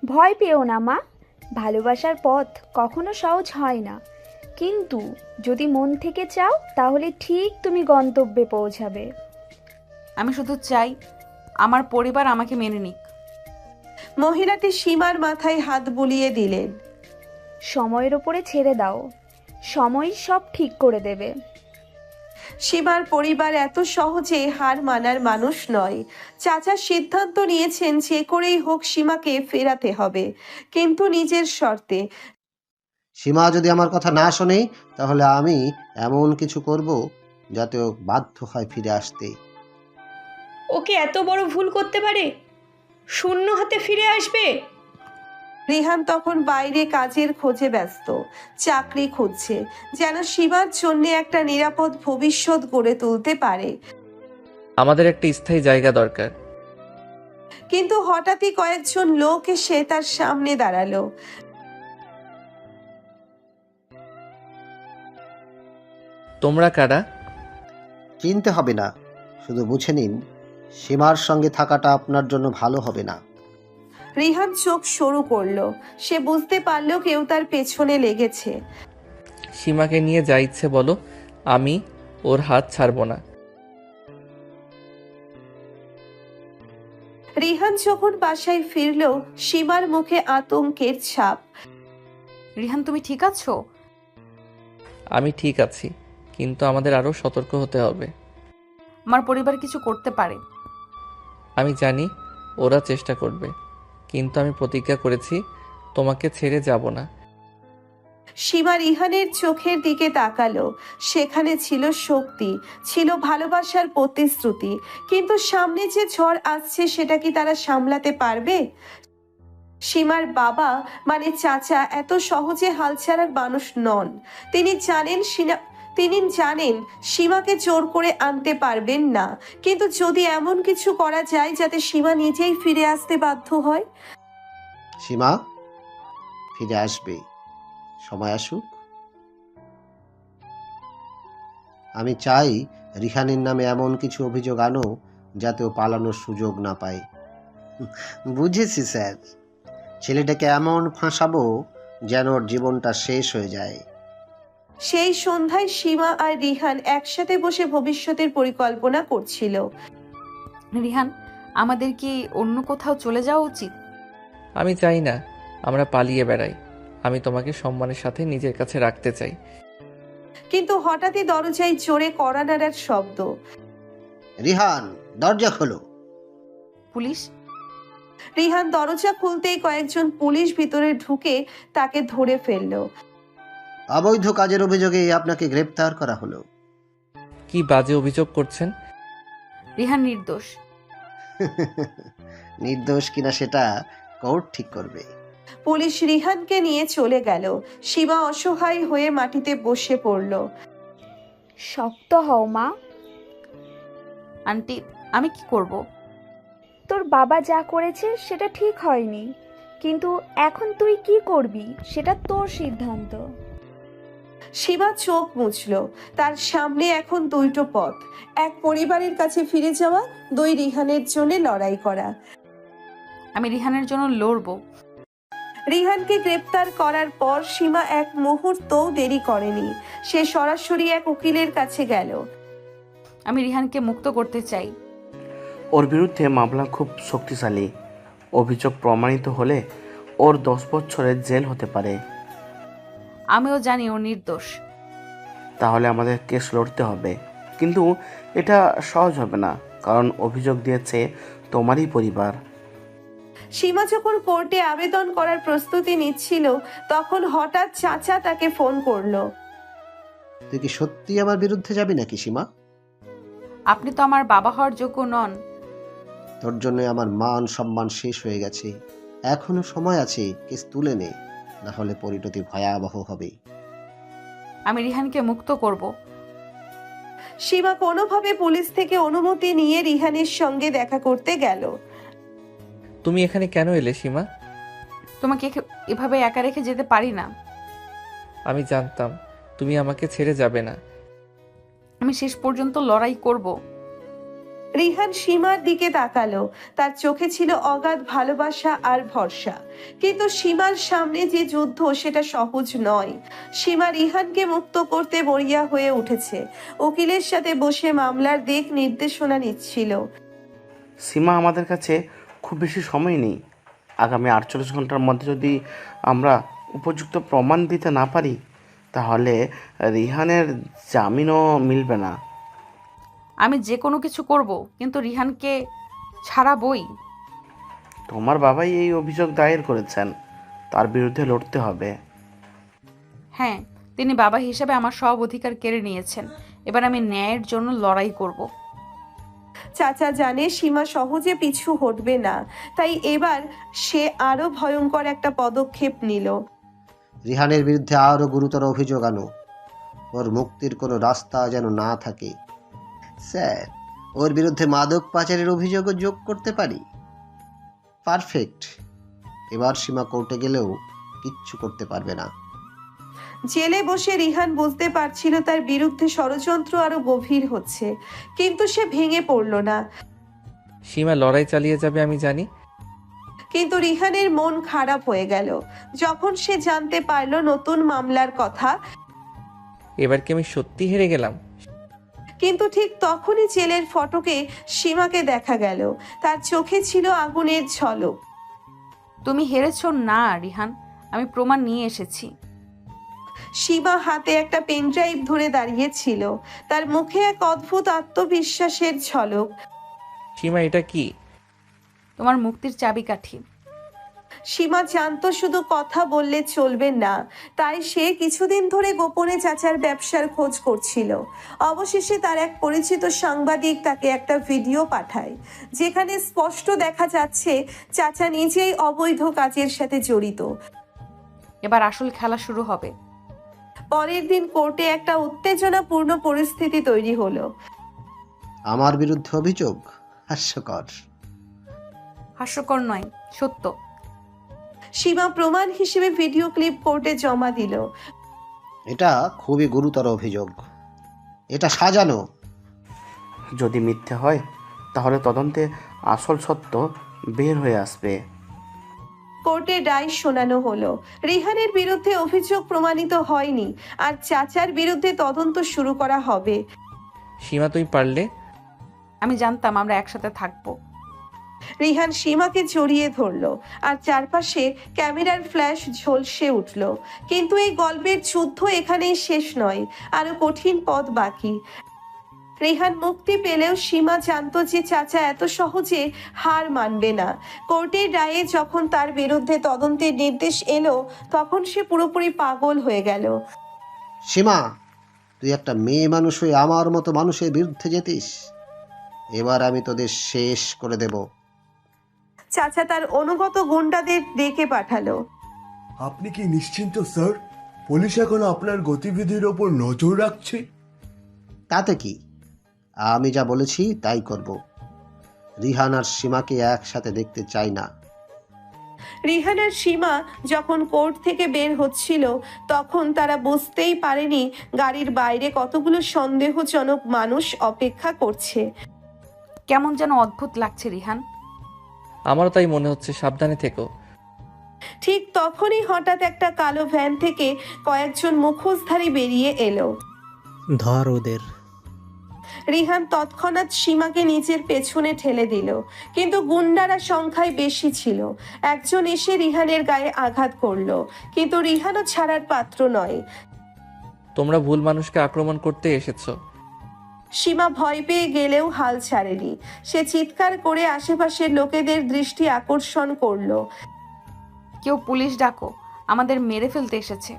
ভয় পেও না মা, ভালোবাসার পথ কখনো সহজ হয় না, কিন্তু যদি মন থেকে চাও তাহলে ঠিক তুমি গন্তব্যে পৌঁছাবে। আমি শুধু চাই আমার পরিবার আমাকে মেনে নিক। মহিলাটি সীমার মাথায় হাত বুলিয়ে দিলেন। সময়ের ওপরে ছেড়ে দাও, সময় সব ঠিক করে দেবে। সীমার পরিবার এত সহজে হার মানার মানুষ নয়। চাচা সিদ্ধান্ত নিয়েছেন যে করেই হোক সীমাকে ফেরাতে হবে, কিন্তু নিজের শর্তে। সীমা যদি আমার কথা না শোনে তাহলে আমি এমন কিছু করব যাতে ও বাধ্য হয় ফিরে আসতে। ওকে এত বড় ভুল করতে পারে? শূন্য হাতে ফিরে আসবে? রিহান তখন বাইরে কাজের খোঁজে ব্যস্ত, চাকরি খুঁজছে, যেন সীমার জন্য একটা নিরাপদ ভবিষ্যৎ গড়ে তুলতে পারে। আমাদের একটা স্থায়ী জায়গা দরকার। কিন্তু হঠাৎই কয়েকজন লোক এসে তার সামনে দাঁড়ালো। তোমরা কারা? চিনতে হবে না, শুধু বুঝে নিন সীমার সঙ্গে থাকাটা আপনার জন্য ভালো হবে না। রিহান চোখ সরু করলো। সে বুঝতে পারলো কেউ তার পেছনে লেগেছে। সীমাকে নিয়ে যা ইচ্ছে বলো, আমি ওর হাত ছাড়বো না। রিহান যখন বাসায় ফিরল, সীমার মুখে আতঙ্কের ছাপ। রিহান, তুমি ঠিক আছো? আমি ঠিক আছি, কিন্তু আমাদের আরো সতর্ক হতে হবে। আমার পরিবার কিছু করতে পারে। আমি জানি ওরা চেষ্টা করবে, কিন্তু আমি প্রতিজ্ঞা করেছি তোমাকে ছেড়ে যাব না। সীমা রিহানের চোখের দিকে তাকালো। সেখানে ছিল শক্তি, ছিল ভালোবাসার প্রতিশ্রুতি। কিন্তু সামনে যে ঝড় আসছে সেটা কি তারা সামলাতে পারবে? সীমার বাবা মানে চাচা এত সহজে হাল ছাড়ার মানুষ নন। তিনি জানেন সীমাকে জোর করে আনতে পারবেন না। কিন্তু যদি এমন কিছু করা যায় যাতে সীমা নিজেই ফিরে আসতে বাধ্য হয়। সীমা ফিরে আসবে, সময় আসুক। আমি চাই রিহানের নামে এমন কিছু অভিযোগ আনো যাতে ও পালানোর সুযোগ না পায়। বুঝেছি স্যার, ছেলেটাকে এমন ফাঁসাবো যেন ওর জীবনটা শেষ হয়ে যায়। সেই সন্ধ্যায় সীমা আর রিহান একসাথে বসে ভবিষ্যতের পরিকল্পনা করছিল। রিহান, আমাদের কি অন্য কোথাও চলে যাওয়া উচিত? আমি চাই না আমরা পালিয়ে বেড়াই। আমি তোমাকে সম্মানের সাথে নিজের কাছে রাখতে চাই। কিন্তু হঠাৎই দরজায় জোরে কড়া নাড়ার শব্দ। রিহান, দরজা খোলো। পুলিশ? রিহান দরজা খুলতেই কয়েকজন পুলিশ ভিতরে ঢুকে তাকে ধরে ফেলল। অবৈধ কাজের অভিযোগে আপনাকে গ্রেপ্তার করা হলো। কি বাজে অভিযোগ করছেন? রিহান নির্দোষ। নির্দোষ কিনা সেটা কোর্ট ঠিক করবে। পুলিশ রিহানকে নিয়ে চলে গেল। সীমা অসহায় হয়ে মাটিতে বসে পড়ল। শক্ত হও মা। আন্টি, আমি কি করব? তোর বাবা যা করেছে সেটা ঠিক হয়নি, কিন্তু এখন তুই কি করবি সেটা তোর সিদ্ধান্ত। সীমা চোখ মুছল। তার সামনে এখন দুটো পথ, এক পরিবারের কাছে ফিরে যাওয়া, দুই রিহানের জন্য লড়াই করা। আমি রিহানের জন্য লড়বো। রিহানকে গ্রেপ্তার করার পর সীমা এক মুহূর্তও দেরি করেনি। সে সরাসরি এক উকিলের কাছে গেল। আমি রিহানকে মুক্ত করতে চাই। ওর বিরুদ্ধে মামলা খুব শক্তিশালী। অভিযোগ প্রমাণিত হলে ওর 10 বছরের জেল হতে পারে। আমিও জানি ও নির্দোষ। তাহলে আমাদের কেস লড়তে হবে, কিন্তু এটা সহজ হবে না, কারণ অভিযোগ দিয়েছে তোমারই পরিবার। সীমা যখন কোর্টে আবেদন করার প্রস্তুতি নিচ্ছিল তখন হঠাৎ চাচা তাকে ফোন করলো। তুই কি সত্যি আমার বিরুদ্ধে যাবি নাকি সীমা? আপনি তো আমার বাবা হওয়ার যোগ্য নন। তোর জন্য আমার মান সম্মান শেষ হয়ে গেছে। এখনো সময় আছে, কেস তুলে নে, না হলে পরিণতি ভয়াবহ হবে। আমি রিহানকে মুক্ত করব। সীমা কোনোভাবে পুলিশ থেকে অনুমতি নিয়ে রিহানের সঙ্গে দেখা করতে গেল। তুমি এখানে কেন এলে সীমা? তোমাকে এভাবে একা রেখে যেতে পারি না। আমি জানতাম তুমি আমাকে ছেড়ে যাবে না। আমি শেষ পর্যন্ত লড়াই করব। রিহান সীমার দিকে তাকালো। তার চোখে ছিল অগাধ ভালোবাসা আর ভরসা। কিন্তু সীমার সামনে যে যুদ্ধ সেটা সহজ নয়। সীমা রিহানকে মুক্ত করতে মরিয়া হয়ে উঠেছে। উকিলের সাথে বসে মামলার দিক নির্দেশনা নিচ্ছিল। সীমা, আমাদের কাছে খুব বেশি সময় নেই। আগামী 48 ঘন্টার মধ্যে যদি আমরা উপযুক্ত প্রমাণ দিতে না পারি তাহলে রিহানের জামিনও মিলবে না। আমি যে কোনো কিছু করব, কিন্তু রিহানকে ছাড়াবই। তোমার বাবাই এই অভিযোগ দায়ের করেছেন, তার বিরুদ্ধে লড়তে হবে। হ্যাঁ, তিনি বাবা হিসেবে আমার সব অধিকার কেড়ে নিয়েছেন। এবার আমি ন্যায়ের জন্য লড়াই করব। চাচা জানে সীমা সহজে পিছু হটবে না, তাই এবার সে আরো ভয়ঙ্কর একটা পদক্ষেপ নিল। রিহানের বিরুদ্ধে আরো গুরুতর অভিযোগ আনো। ওর মুক্তির কোনো রাস্তা যেন না থাকে। স্যার, ওর বিরুদ্ধে মাদক পাচারের অভিযোগও যোগ করতে পারি। পারফেক্ট। এবার সীমা কোর্টে গেলেও কিচ্ছু করতে পারবে না। জেলে বসে রিহান বুঝতে পারছিল তার বিরুদ্ধে ষড়যন্ত্র আরো গভীর হচ্ছে, কিন্তু সে ভেঙে পড়ল না। সীমা লড়াই চালিয়ে যাবে আমি জানি। কিন্তু রিহানের মন খারাপ হয়ে গেল যখন সে জানতে পারল নতুন মামলার কথা। এবার কি আমি সত্যি হেরে গেলাম? কিন্তু ঠিক তখনই জেলের ফটকে সীমাকে দেখা গেল। তার চোখে ছিল আগুনের ঝলক। তুমি হেরেছো না রিহান, আমি প্রমাণ নিয়ে এসেছি। সীমা হাতে একটা পেনড্রাইভ ধরে দাঁড়িয়েছিল, তার মুখে এক অদ্ভুত আত্মবিশ্বাসের ঝলক। সীমা, এটা কি? তোমার মুক্তির চাবিকাঠি। সীমা জানতো শুধু কথা বললে চলবে না, তাই সে কিছুদিন ধরে গোপনে চাচার ব্যবসার খোঁজ করছিল। অবশেষে তার এক পরিচিত সাংবাদিক তাকে একটা ভিডিও পাঠায়, যেখানে স্পষ্ট দেখা যাচ্ছে চাচা নিজেই অবৈধ কাজের সাথে জড়িত। এবার আসল খেলা শুরু হবে। পরের দিন কোর্টে একটা উত্তেজনাপূর্ণ পরিস্থিতি তৈরি হলো। আমার বিরুদ্ধে অভিযোগ? হাস্যকর। হাস্যকর নয়, সত্য। সীমা প্রমাণ হিসেবে ভিডিও ক্লিপ কোর্টে জমা দিল। এটা খুবই গুরুতর অভিযোগ। এটা সাজানো। যদি মিথ্যে হয় তাহলে তদন্তে আসল সত্য বের হয়ে আসবে। কোর্টে রায় শোনানো হলো। রিহানের বিরুদ্ধে অভিযোগ প্রমাণিত হয়নি, আর চাচার বিরুদ্ধে তদন্ত শুরু করা হবে। সীমা, তুই পারলে। আমি জানতাম আমরা একসাথে থাকবো। রিহান সীমাকে জড়িয়ে ধরলো, আর চারপাশে ক্যামেরার ফ্ল্যাশ ঝলসে উঠল। কিন্তু এই গল্পের যুদ্ধ এখানেই শেষ নয়, আরো কঠিন পথ বাকি। রিহান মুক্তি পেলেও সীমা জানতো যে চাচা এত সহজে হার মানবে না। কোর্টের রায়ে যখন তার বিরুদ্ধে তদন্তের নির্দেশ এলো, তখন সে পুরোপুরি পাগল হয়ে গেল। সীমা, তুই একটা মেয়ে মানুষ হয়ে আমার মতো মানুষের বিরুদ্ধে যেতিস? এবার আমি তোদের শেষ করে দেব। চাচা তার অনুগত গুন্ডাদের ডেকে পাঠালো। আপনি কি নিশ্চিন্ত স্যার? পুলিশ এখন আপনার গতিবিধির ওপর নজর রাখছে। তাতে কি, আমি যা বলেছি তাই করব। রিহান আর সীমাকে একসাথে দেখতে চাই না। রিহান আর সীমা যখন কোর্ট থেকে বের হচ্ছিল, তখন তারা বুঝতেই পারেনি গাড়ির বাইরে কতগুলো সন্দেহজনক মানুষ অপেক্ষা করছে। কেমন যেন অদ্ভুত লাগছে রিহান। আমারও তাই মনে হচ্ছে, সাবধানে থেকো। ঠিক তখনই হঠাৎ একটা কালো ভ্যান থেকে কয়েকজন মুখোশধারী বেরিয়ে এলো। ধর ওদের। রিহান তৎক্ষণাৎ সীমাকে নিজের পেছনে ঠেলে দিল, কিন্তু গুন্ডারা সংখ্যায় বেশি ছিল। একজন এসে রিহানের গায়ে আঘাত করলো, কিন্তু রিহানও ছাড়ার পাত্র নয়। তোমরা ভুল মানুষকে আক্রমণ করতে এসেছো। সীমা ভয় পেয়ে গেলেও হাল ছাড়েনি। সে চিৎকার করে আশেপাশের লোকেদের দৃষ্টি আকর্ষণ করলো। কেউ পুলিশ ডাকো, আমাদের মেরে ফেলতে এসেছে।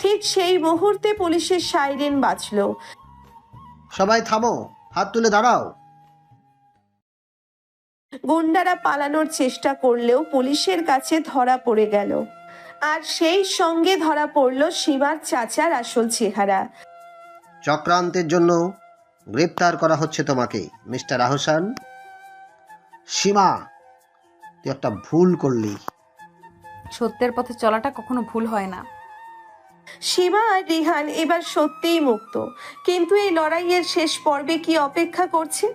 ঠিক সেই মুহূর্তে পুলিশের সাইরেন বাজলো। সবাই থামো, হাত তুলে দাঁড়াও। গুন্ডারা পালানোর চেষ্টা করলেও পুলিশের কাছে ধরা পড়ে গেল, আর সেই সঙ্গে ধরা পড়ল সীমার চাচার আসল চেহারা। চক্রান্তের জন্য গ্রেপ্তার করা হচ্ছে তোমাকে, মিস্টার আহসান। সীমা, তুই একটা ভুল করলি। সত্যের পথে চলাটা কখনো ভুল হয় না। সীমা আর রিহান এবার সত্যিই মুক্ত, কিন্তু এই লড়াইয়ের শেষ পর্বে কি অপেক্ষা করছে?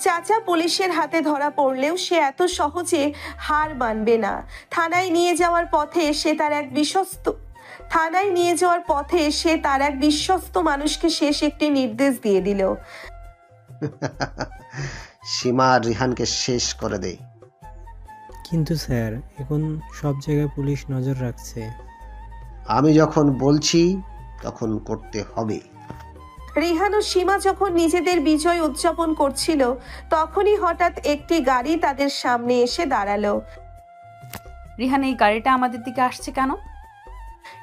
চাচা পুলিশের হাতে ধরা পড়লেও সে এত সহজে হার মানবে না। থানায় নিয়ে যাওয়ার পথে সে তার এক বিশ্বস্ত মানুষকে শেষ একটি নির্দেশ দিয়ে দিল। সীমা আর রিহানকে শেষ করে দে। কিন্তু স্যার, এখন সব জায়গায় পুলিশ নজর রাখছে। আমি যখন বলছি তখন করতে হবে। রিহান ও সীমা যখন নিজেদের বিজয় উদযাপন করছিল, তখনই হঠাৎ একটি গাড়ি তাদের সামনে এসে দাঁড়ালো। রিহান, এই গাড়িটা আমাদের দিকে আসছে কেন?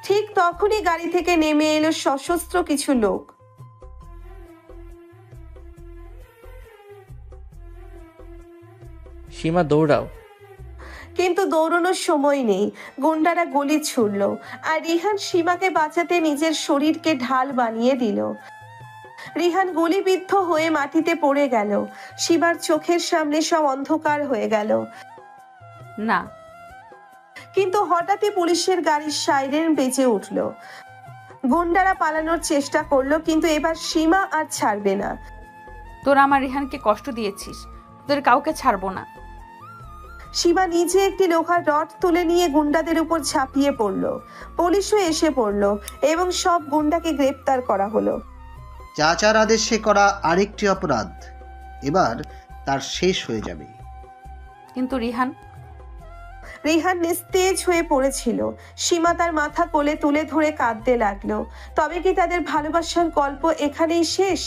ঠিক তখনই গাড়ি থেকে নেমে এলো সশস্ত্র কিছু লোক। সীমা, দৌড়াও। কিন্তু দৌড়ানোর সময় নেই। গুন্ডারা গুলি ছুড়ল, আর রিহান সীমাকে বাঁচাতে নিজের শরীরকে ঢাল বানিয়ে দিল। রিহান গুলিবিদ্ধ হয়ে মাটিতে পড়ে গেল। সীমার চোখের সামনে সব অন্ধকার হয়ে গেল। না, কিন্তু হঠাৎই পুলিশের গাড়ির সাইরেন বেজে উঠল। গুন্ডারা পালানোর চেষ্টা করলো, কিন্তু এবার সীমা আর ছাড়বে না। তোরা আমার রিহানকে কষ্ট দিয়েছিস, তোদের কাউকে ছাড়বো না। সীমা নিজে একটি লোহার রড তুলে নিয়ে গুন্ডাদের উপর ঝাঁপিয়ে পড়ল। পুলিশও এসে পড়ল এবং সব গুন্ডাকে গ্রেপ্তার করা হলো। চাচার আদেশে করা আরেকটি অপরাধ এবার তার শেষ হয়ে যাবে। কিন্তু রিহান, রিহান নিস্তেজ হয়ে পড়েছিল। সীমা তার মাথা কোলে তুলে ধরে কাঁদতে লাগলো। তবে কি তাদের ভালোবাসার গল্প এখানেই শেষ?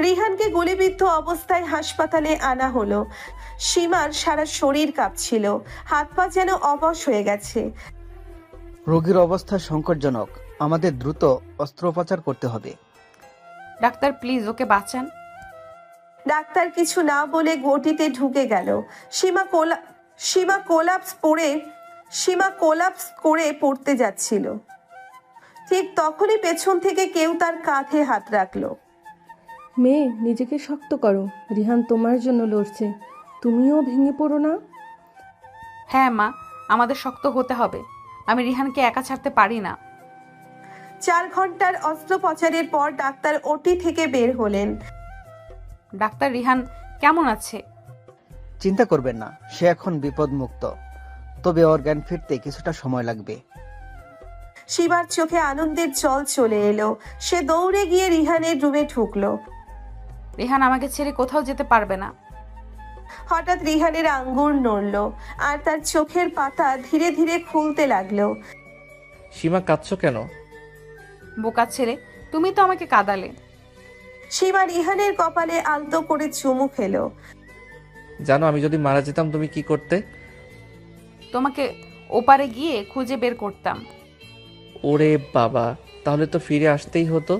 রিহানকে গুলিবিদ্ধ অবস্থায় হাসপাতালে আনা হলো। সীমার সারা শরীর কাঁপছিল, হাত পা যেন অবশ হয়ে গেছে। রোগীর অবস্থা সংকটজনক, আমাদের দ্রুত অস্ত্রোপচার করতে হবে। ডাক্তার প্লিজ ওকে বাঁচান। ডাক্তার কিছু না বলে গটিতে ঢুকে গেল। সীমা কোলাপস করে পড়তে যাচ্ছিল। ঠিক তখনই পেছন থেকে কেউ তার কাঁধে হাত রাখলো। মেয়ে, নিজেকে শক্ত করো, রিহান তোমার জন্য লড়ছে, তুমিও ভেঙে পড়ো না। হ্যাঁ মা, আমাদের শক্ত হতে হবে। আমি রিহানকে একা ছাড়তে পারি না। 4 ঘন্টার অস্ত্রোপচারের পর ডাক্তার ওটি থেকে বের হলেন। ডাক্তার, রিহান কেমন আছে? চিন্তা করবেন না, সে এখন বিপদমুক্ত, তবে ওর জ্ঞান ফিরতে কিছুটা সময় লাগবে। শিবার চোখে আনন্দের জল চলে এলো। সে দৌড়ে গিয়ে রিহানের রুমে ঢুকলো। রিহান আমাকে ছেড়ে কোথাও যেতে পারবে না। হঠাৎ রিহানের আঙ্গুল নড়ল আর তার চোখের পাতা ধীরে ধীরে খুলতে লাগলো। সীমা, কাঁদছো কেন? বোকা ছেলে, তুমি তো আমাকে কাঁদালে। শিবা রিহানের কপালে আলতো করে চুমু খেলো। জানো, আমি যদি মারা যেতাম তুমি কি করতে? তোমাকে ওপারে গিয়ে খুঁজে বের করতাম। ওরে বাবা, তাহলে তো ফিরে আসতেই হতো।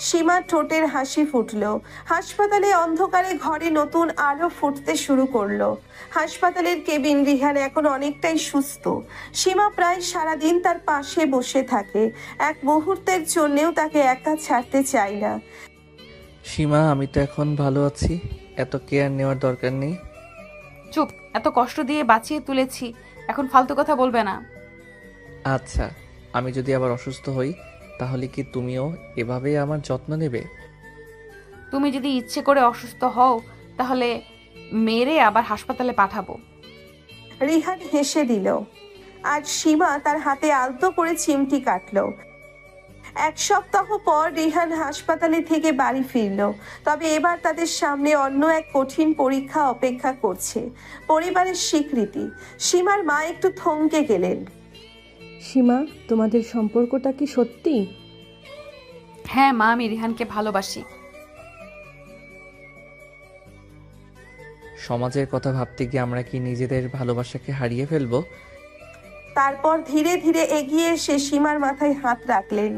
সীমার ঠোঁটের হাসি ফুটলো। হাসপাতালে অন্ধকারে ঘরে নতুন আলো ফুটতে শুরু করলো। হাসপাতালের কেবিন। রিহান এখন অনেকটাই সুস্থ। সীমা প্রায় সারাদিন তার পাশে বসে থাকে। এক মুহূর্তের জন্যেও তাকে একা ছাড়তে চায় না। সীমা, আমি তো এখন ভালো আছি, এত কেয়ার নেওয়ার দরকার নেই। চুপ, এত কষ্ট দিয়ে বাঁচিয়ে তুলেছি, এখন ফালতু কথা বলবে না। আচ্ছা, আমি যদি আবার অসুস্থ হই তাহলে কি তুমিও এভাবেই আমার যত্ন নেবে? তুমি যদি ইচ্ছে করে অসুস্থ হও তাহলে মেরে আবার হাসপাতালে পাঠাবো। রিহান হেসে দিল। আজ সীমা তার হাতে আলতো করে চিমটি কাটলো। 1 সপ্তাহ পর রিহান হাসপাতালে থেকে বাড়ি ফিরল। তবে এবার তাদের সামনে অন্য এক কঠিন পরীক্ষা অপেক্ষা করছে, পরিবারের স্বীকৃতি। সীমার মা একটু থমকে গেলেন। সীমা, তোমাদের সম্পর্কটা কি সত্যি? হ্যাঁ মা, আমি রিহানকে ভালোবাসি। সমাজের কথা ভাবতে গিয়ে আমরা কি নিজেদের ভালোবাসাকে হারিয়ে ফেলবো? তারপর ধীরে ধীরে এগিয়ে এসে সীমার মাথায় হাত রাখলেন।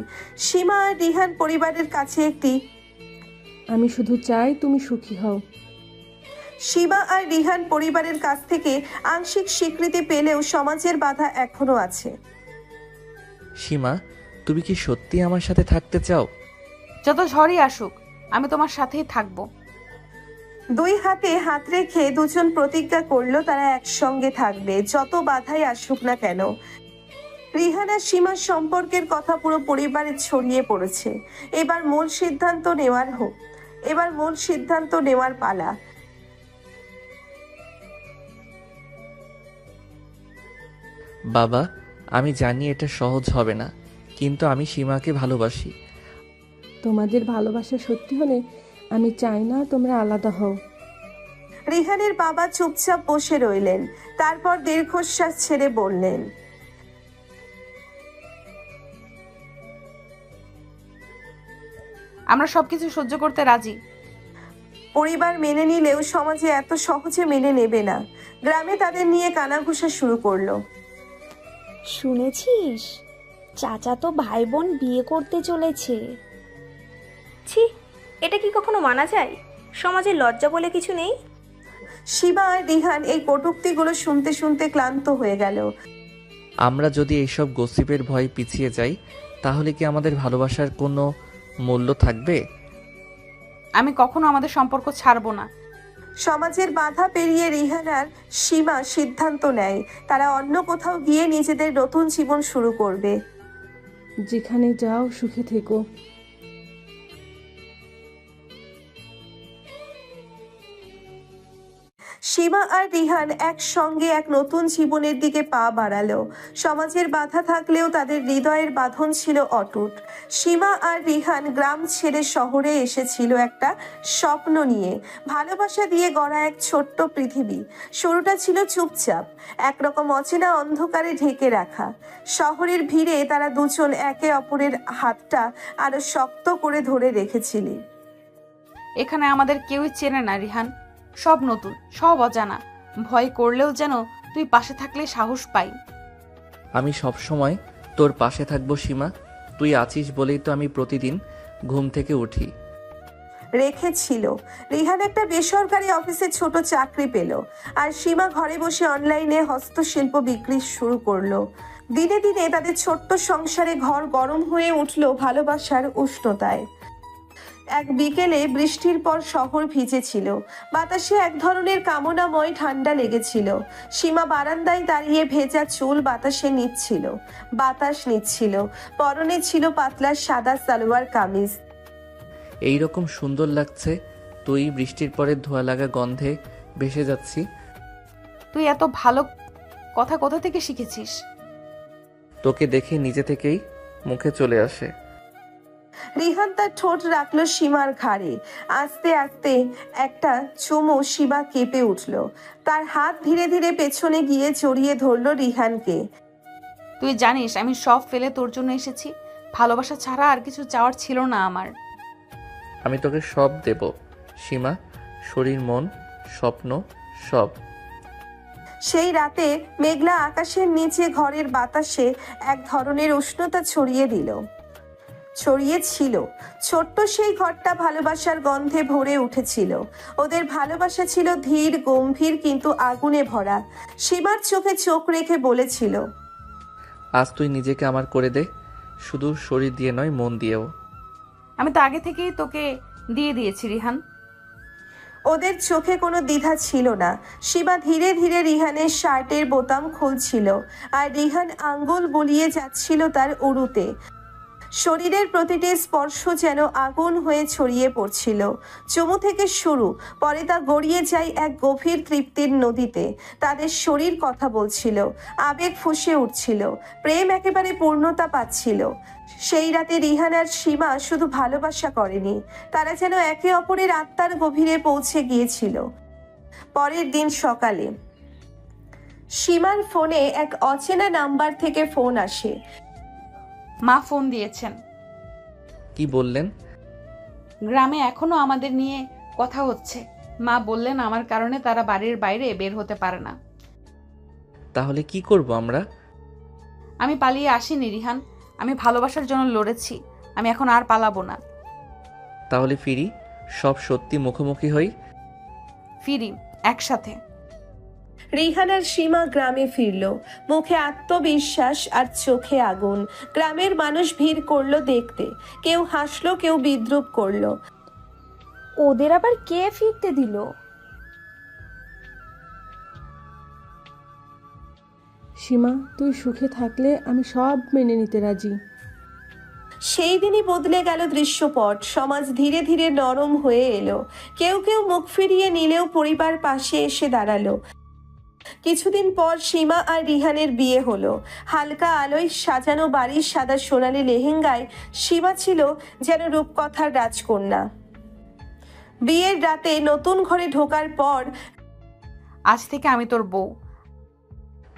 সীমা আর রিহান পরিবারের কাছে একটি আমি শুধু চাই তুমি সুখী হও। সীমা আর রিহান পরিবারের কাছ থেকে আংশিক স্বীকৃতি পেলেও সমাজের বাধা এখনো আছে। সীমা, তুমি কি সত্যি আমার সাথে থাকতে চাও? যত ঝড়ই আসুক আমি তোমার সাথেই থাকবো। 2 হাতে হাত রেখে দুজন প্রতিজ্ঞা করলো তারা একসঙ্গে থাকবে, যত বাধাই আসুক না কেন। রিহান আর সীমার সম্পর্কের কথা পুরো পরিবারে ছড়িয়ে পড়েছে। এবার মূল সিদ্ধান্ত নেওয়ার পালা। বাবা, আমি জানি এটা সহজ হবে না, কিন্তু আমি সীমাকে ভালোবাসি। তোমাদের ভালোবাসা সত্যি হলে আমি চাই না তোমরা আলাদা হও। রিহানের বাবা চুপচাপ বসে রইলেন। তারপর দীর্ঘশ্বাস ছেড়ে বললেন, আমরা সবকিছু সহ্য করতে রাজি। পরিবার মেনে নিলেও সমাজে এত সহজে মেনে নেবে না। গ্রামে তাদের নিয়ে কানাঘুষা শুরু করলো। শুনেছিস, চাচা তো ভাই বোন বিয়ে করতে চলেছে। ছি, এটা কি কখনো মানা যায়? সমাজে লজ্জা বলে কিছু নেই। শিবা আর রিহান এই কটূক্তিগুলো শুনতে শুনতে ক্লান্ত হয়ে গেল। আমরা যদি এইসব গসিপের ভয় পিছিয়ে যাই তাহলে কি আমাদের ভালোবাসার কোনো মূল্য থাকবে? আমি কখনো আমাদের সম্পর্ক ছাড়বো না। সমাজের বাধা পেরিয়ে রিহান আর সীমা সিদ্ধান্ত নেয় তারা অন্য কোথাও গিয়ে নিজেদের নতুন জীবন শুরু করবে। যেখানে যাও সুখে থেকো। সীমা আর রিহান একসঙ্গে এক নতুন জীবনের দিকে পা বাড়ালো। সমাজের বাধা থাকলেও তাদের হৃদয়ের বাঁধন ছিল অটুট। সীমা আর রিহান গ্রাম ছেড়ে শহরে এসেছিল একটা স্বপ্ন নিয়ে, ভালোবাসা দিয়ে গড়া এক ছোট্ট পৃথিবী। শুরুটা ছিল চুপচাপ, একরকম অচেনা অন্ধকারে ঢেকে রাখা। শহরের ভিড়ে তারা দুজন একে অপরের হাতটা আরো শক্ত করে ধরে রেখেছিলি। এখানে আমাদের কেউই চেনে না রিহান, সব নতুন, সব অজানা। ভয় করলেও যেন তুই পাশে থাকলে সাহস পাই। আমি সব সময় তোর পাশে থাকবো সীমা, তুই আছিস বলেই তো আমি প্রতিদিন ঘুম থেকে উঠি। রেখেছিল। রিহান একটা বেসরকারি অফিসে ছোট চাকরি পেল, আর সীমা ঘরে বসে অনলাইনে হস্তশিল্প বিক্রি শুরু করলো। দিনে দিনে তাদের ছোট্ট সংসারে ঘর গরম হয়ে উঠল ভালোবাসার উষ্ণতায়। এক বিকেলে বৃষ্টির পর শহর ভিজেছিল, বাতাসে এক ধরনের কামনাময় ঠান্ডা লেগেছিল। সীমা বারান্দায় দাঁড়িয়ে ভেজা চুল বাতাস নিচ্ছিল। পরনে ছিল পাতলা সাদা সালোয়ার কামিজ। এই রকম সুন্দর লাগছে, তুই বৃষ্টির পরে ধোয়া লাগা গন্ধে ভেসে যাচ্ছি। তুই এত ভালো কথা কোথা থেকে শিখেছিস? তোকে দেখে নিজে থেকেই মুখে চলে আসে। রিহান তার ঠোঁট রাখলো সীমার ঘাড়ে। আস্তে আস্তে একটা চুমু সীমা কেঁপে উঠল। তার হাত ধীরে ধীরে পেছনে গিয়ে জড়িয়ে ধরলো রিহানকে। তুই জানিস আমি সব ফেলে তোর জন্য এসেছি, ভালোবাসা ছাড়া আর কিছু চাওয়ার ছিল না আমার। আমি তোকে সব দেব সীমা, শরীর, মন, স্বপ্ন, সব। সেই রাতে মেঘলা আকাশের নিচে ঘরের বাতাসে এক ধরনের উষ্ণতা ছড়িয়েছিল। ছোট্ট সেই ঘরটা ভালোবাসার গন্ধে ভরে উঠেছিল। ওদের ভালোবাসা ছিল ধীর, গম্ভীর, কিন্তু আগুনে ভরা। সীমার চোখে চোখ রেখে বলেছিল, আজ তুই নিজেকে আমার করে দে, শুধু শরীর দিয়ে নয়, মন দিয়েও। আমি তো আগে থেকেই তোকে দিয়ে দিয়েছি রিহান। ওদের চোখে কোনো দ্বিধা ছিল না। সীমা ধীরে ধীরে রিহানের শার্টের বোতাম খুলছিল, আর রিহান আঙ্গুল বুলিয়ে যাচ্ছিল তার উরুতে। শরীরের প্রতিটি স্পর্শ যেন আগুন হয়ে ছড়িয়ে পড়ছিল। চুমু থেকে শুরু, পরে তা গড়িয়ে যায় এক গভীর তৃপ্তির নদীতে। তাদের শরীর কথা বলছিল, আবেগ ফুঁসে উঠছিল, প্রেম একেবারে পূর্ণতা পাচ্ছিল। সেই রাতে রিহান আর সীমা শুধু ভালোবাসা করেনি, তারা যেন একে অপরের আত্মার গভীরে পৌঁছে গিয়েছিল। পরের দিন সকালে সীমার ফোনে এক অচেনা নাম্বার থেকে ফোন আসে। মা ফোন দিয়েছেন। কি বললেন? গ্রামে এখনো আমাদের নিয়ে কথা হচ্ছে। মা বললেন আমার কারণে তারা বাড়ির বাইরে বের হতে পারে না। তাহলে কি করব আমরা? আমি পালিয়ে আসিনি রিহান, আমি ভালোবাসার জন্য লড়েছি। আমি এখন আর পালাবো না। তাহলে ফিরি, সব সত্যি মুখোমুখি হই। ফিরি একসাথে। রিহান আর সীমা গ্রামে ফিরল, মুখে আত্মবিশ্বাস আর চোখে আগুন। গ্রামের মানুষ ভিড় করলো দেখতে, কেউ হাসলো, কেউ বিদ্রুপ করলো। ওদের আবার কে ফিরতে দিল? সীমা, তুই সুখে থাকলে আমি সব মেনে নিতে রাজি। সেই দিনই বদলে গেল দৃশ্যপট। সমাজ ধীরে ধীরে নরম হয়ে এলো। কেউ কেউ মুখ ফিরিয়ে নিলেও পরিবার পাশে এসে দাঁড়ালো। কিছুদিন পর সীমা আর রিহানের বিয়ে হলো। হালকা আলোয় সাজানো বাড়ির সাদা সোনালী লেহেঙ্গায় সীমা ছিল যেন রূপকথার রাজকন্যা। বিয়ের রাতে নতুন ঘরে ঢোকার পর, আজ থেকে আমি তোর বউ।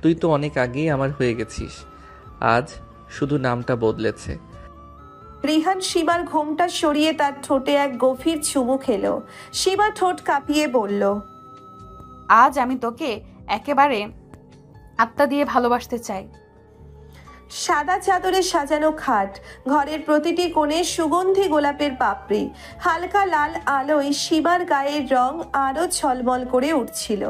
তুই তো অনেক আগেই আমার হয়ে গেছিস, আজ শুধু নামটা বদলেছে। রিহান সীমার ঘোমটা সরিয়ে তার ঠোঁটে এক গভীর চুমু খেলো। সীমা ঠোঁট কাঁপিয়ে বলল, আজ আমি তোকে একেবারে আত্মা দিয়ে ভালোবাসতে চাই। সাদা চাদরে সাজানো খাট, ঘরের প্রতিটি কোণে সুগন্ধি গোলাপের পাপড়ি। হালকা লাল আলোয় সীমার গায়ের রং আরো ঝলমল করে উঠছিল।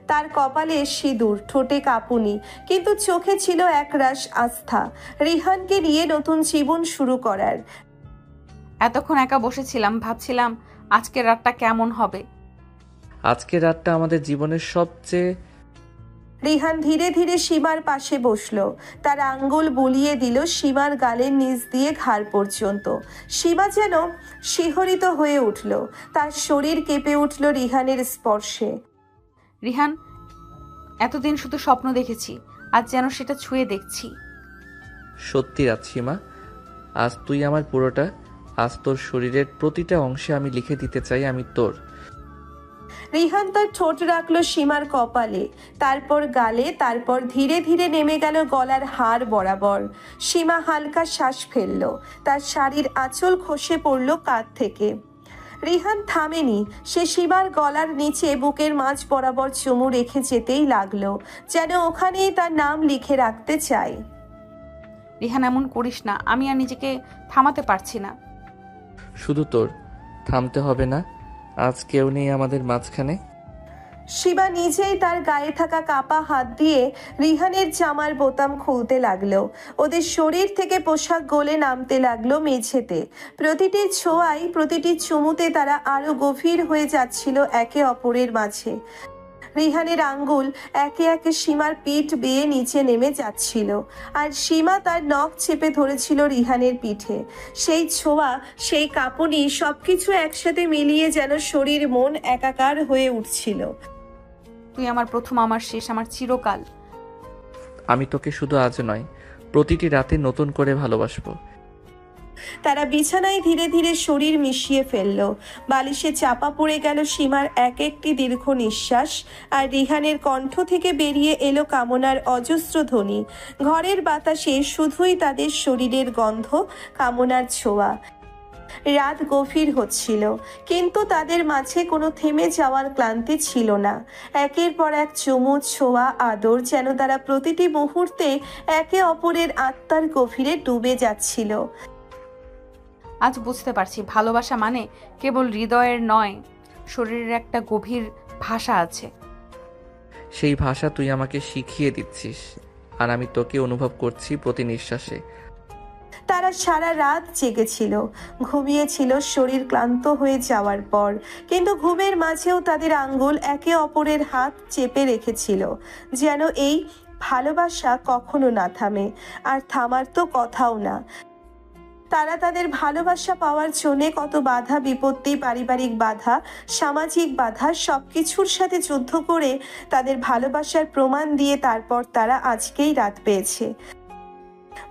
তার কপালে সিঁদুর, ঠোঁটে কাঁপুনি, কিন্তু চোখে ছিল একরাশ আস্থা, রিহানকে নিয়ে নতুন জীবন শুরু করার। এতক্ষণ একা বসেছিলাম, ভাবছিলাম আজকের রাতটা কেমন হবে। আজকের রাতটা আমাদের জীবনের সবচেয়ে। রিহান ধীরে ধীরে সীমার পাশে বসলো, তার আঙ্গুল বুলিয়ে দিল সীমার গালের নিচ দিয়ে ঘাড় পর্যন্ত। সীমা যেন শিহরিত হয়ে উঠল, তার শরীর কেঁপে উঠল রিহানের স্পর্শে। রিহান, এতদিন শুধু স্বপ্ন দেখেছি, আজ যেন সেটা ছুঁয়ে দেখছি। সত্যি রাত সীমা, আজ তুই আমার পুরোটা। আজ তোর শরীরের প্রতিটা অংশে আমি লিখে দিতে চাই আমি তোর। রিহান তার ঠোঁট রাখলো সীমার কপালে, তারপর গালে, তারপর ধীরে ধীরে নেমে গেল গলার হাড় বরাবর। সীমা হালকা শ্বাস ফেললো, তার শাড়ির আঁচল খসে পড়ল কাঁধ থেকে। রিহান থামেনি, সে সীমার গলার নিচে বুকের মাঝ বরাবর চুমু রেখে যেতেই লাগলো, যেন ওখানেই তার নাম লিখে রাখতে চায়। রিহান, এমন করিস না, আমি আর নিজেকে থামাতে পারছি না। শুধু তোর, থামতে হবে না। আজ কেউ নেই আমাদের মাঝখানে। শিবা নিজেই তার গায়ে থাকা কাপা হাত দিয়ে রিহানের জামার বোতাম খুলতে লাগলো। ওদের শরীর থেকে পোশাক গলে নামতে লাগলো মেঝেতে। প্রতিটি ছোঁয়ায়, প্রতিটি চুমুতে তারা আরো গভীর হয়ে যাচ্ছিল একে অপরের মাঝে। রিহানের আঙ্গুল একে একে সীমার পিঠ বেয়ে নিচে নেমে যাচ্ছিল, আর সীমা তার নখ চেপে ধরেছিল রিহানের পিঠে। সেই ছোঁয়া, সেই কাঁপুনি, সবকিছু একসাথে মিলিয়ে যেন শরীর মন একাকার হয়ে উঠছিল। তুই আমার প্রথম, আমার শেষ, আমার চিরকাল। আমি তোকে শুধু আজ নয়, প্রতিটি রাতে নতুন করে ভালোবাসবো। তারা বিছানায় ধীরে ধীরে শরীর মিশিয়ে ফেলল। বালিশে চাপা পড়ে গেল সীমার এক একটি দীর্ঘ নিঃশ্বাস, আর রিহানের কণ্ঠ থেকে বেরিয়ে এলো কামনার অজস্র ধ্বনি। ঘরের বাতাসে শুধুই তাদের শরীরের গন্ধ, কামনার ছোঁয়া। রাত গভীর হচ্ছিল, কিন্তু তাদের মাঝে কোনো থেমে যাওয়ার ক্লান্তি ছিল না। একের পর এক চুমু, ছোঁয়া, আদর, যেন তারা প্রতিটি মুহূর্তে একে অপরের আত্মার গভীরে ডুবে যাচ্ছিল। আজ বুঝতে পারছি, ভালোবাসা মানে কেবল হৃদয়ের নয়, শরীরের একটা গভীর ভাষা আছে। সেই ভাষা তুই আমাকে শিখিয়ে দিচ্ছিস, আর আমি তোকে অনুভব করছি প্রতি নিঃশ্বাসে। তারা সারা রাত জেগেছিল, ঘুমিয়েছিল শরীর ক্লান্ত হয়ে যাওয়ার পর, কিন্তু ঘুমের মাঝেও তাদের আঙ্গুল একে অপরের হাত চেপে রেখেছিল, যেন এই ভালোবাসা কখনো না থামে, আর থামার তো কথাও না। তারা তাদের ভালোবাসা পাওয়ার জন্য কত বাধা বিপত্তি, পারিবারিক বাধা, সামাজিক বাধা, সবকিছুর সাথে যুদ্ধ করে তাদের ভালোবাসার প্রমাণ দিয়ে তারপর তারা আজকেই রাত পেয়েছে।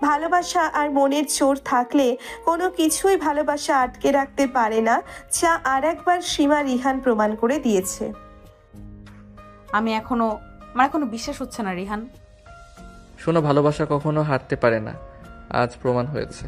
ভালোবাসা আর মনের জোর থাকলে কোনো কিছুই ভালোবাসা আটকে রাখতে পারে না, যা আর একবার সীমা রিহান প্রমাণ করে দিয়েছে। আমার এখনো বিশ্বাস হচ্ছে না রিহান। শোনো, ভালোবাসা কখনো হারতে পারে না, আজ প্রমাণ হয়েছে।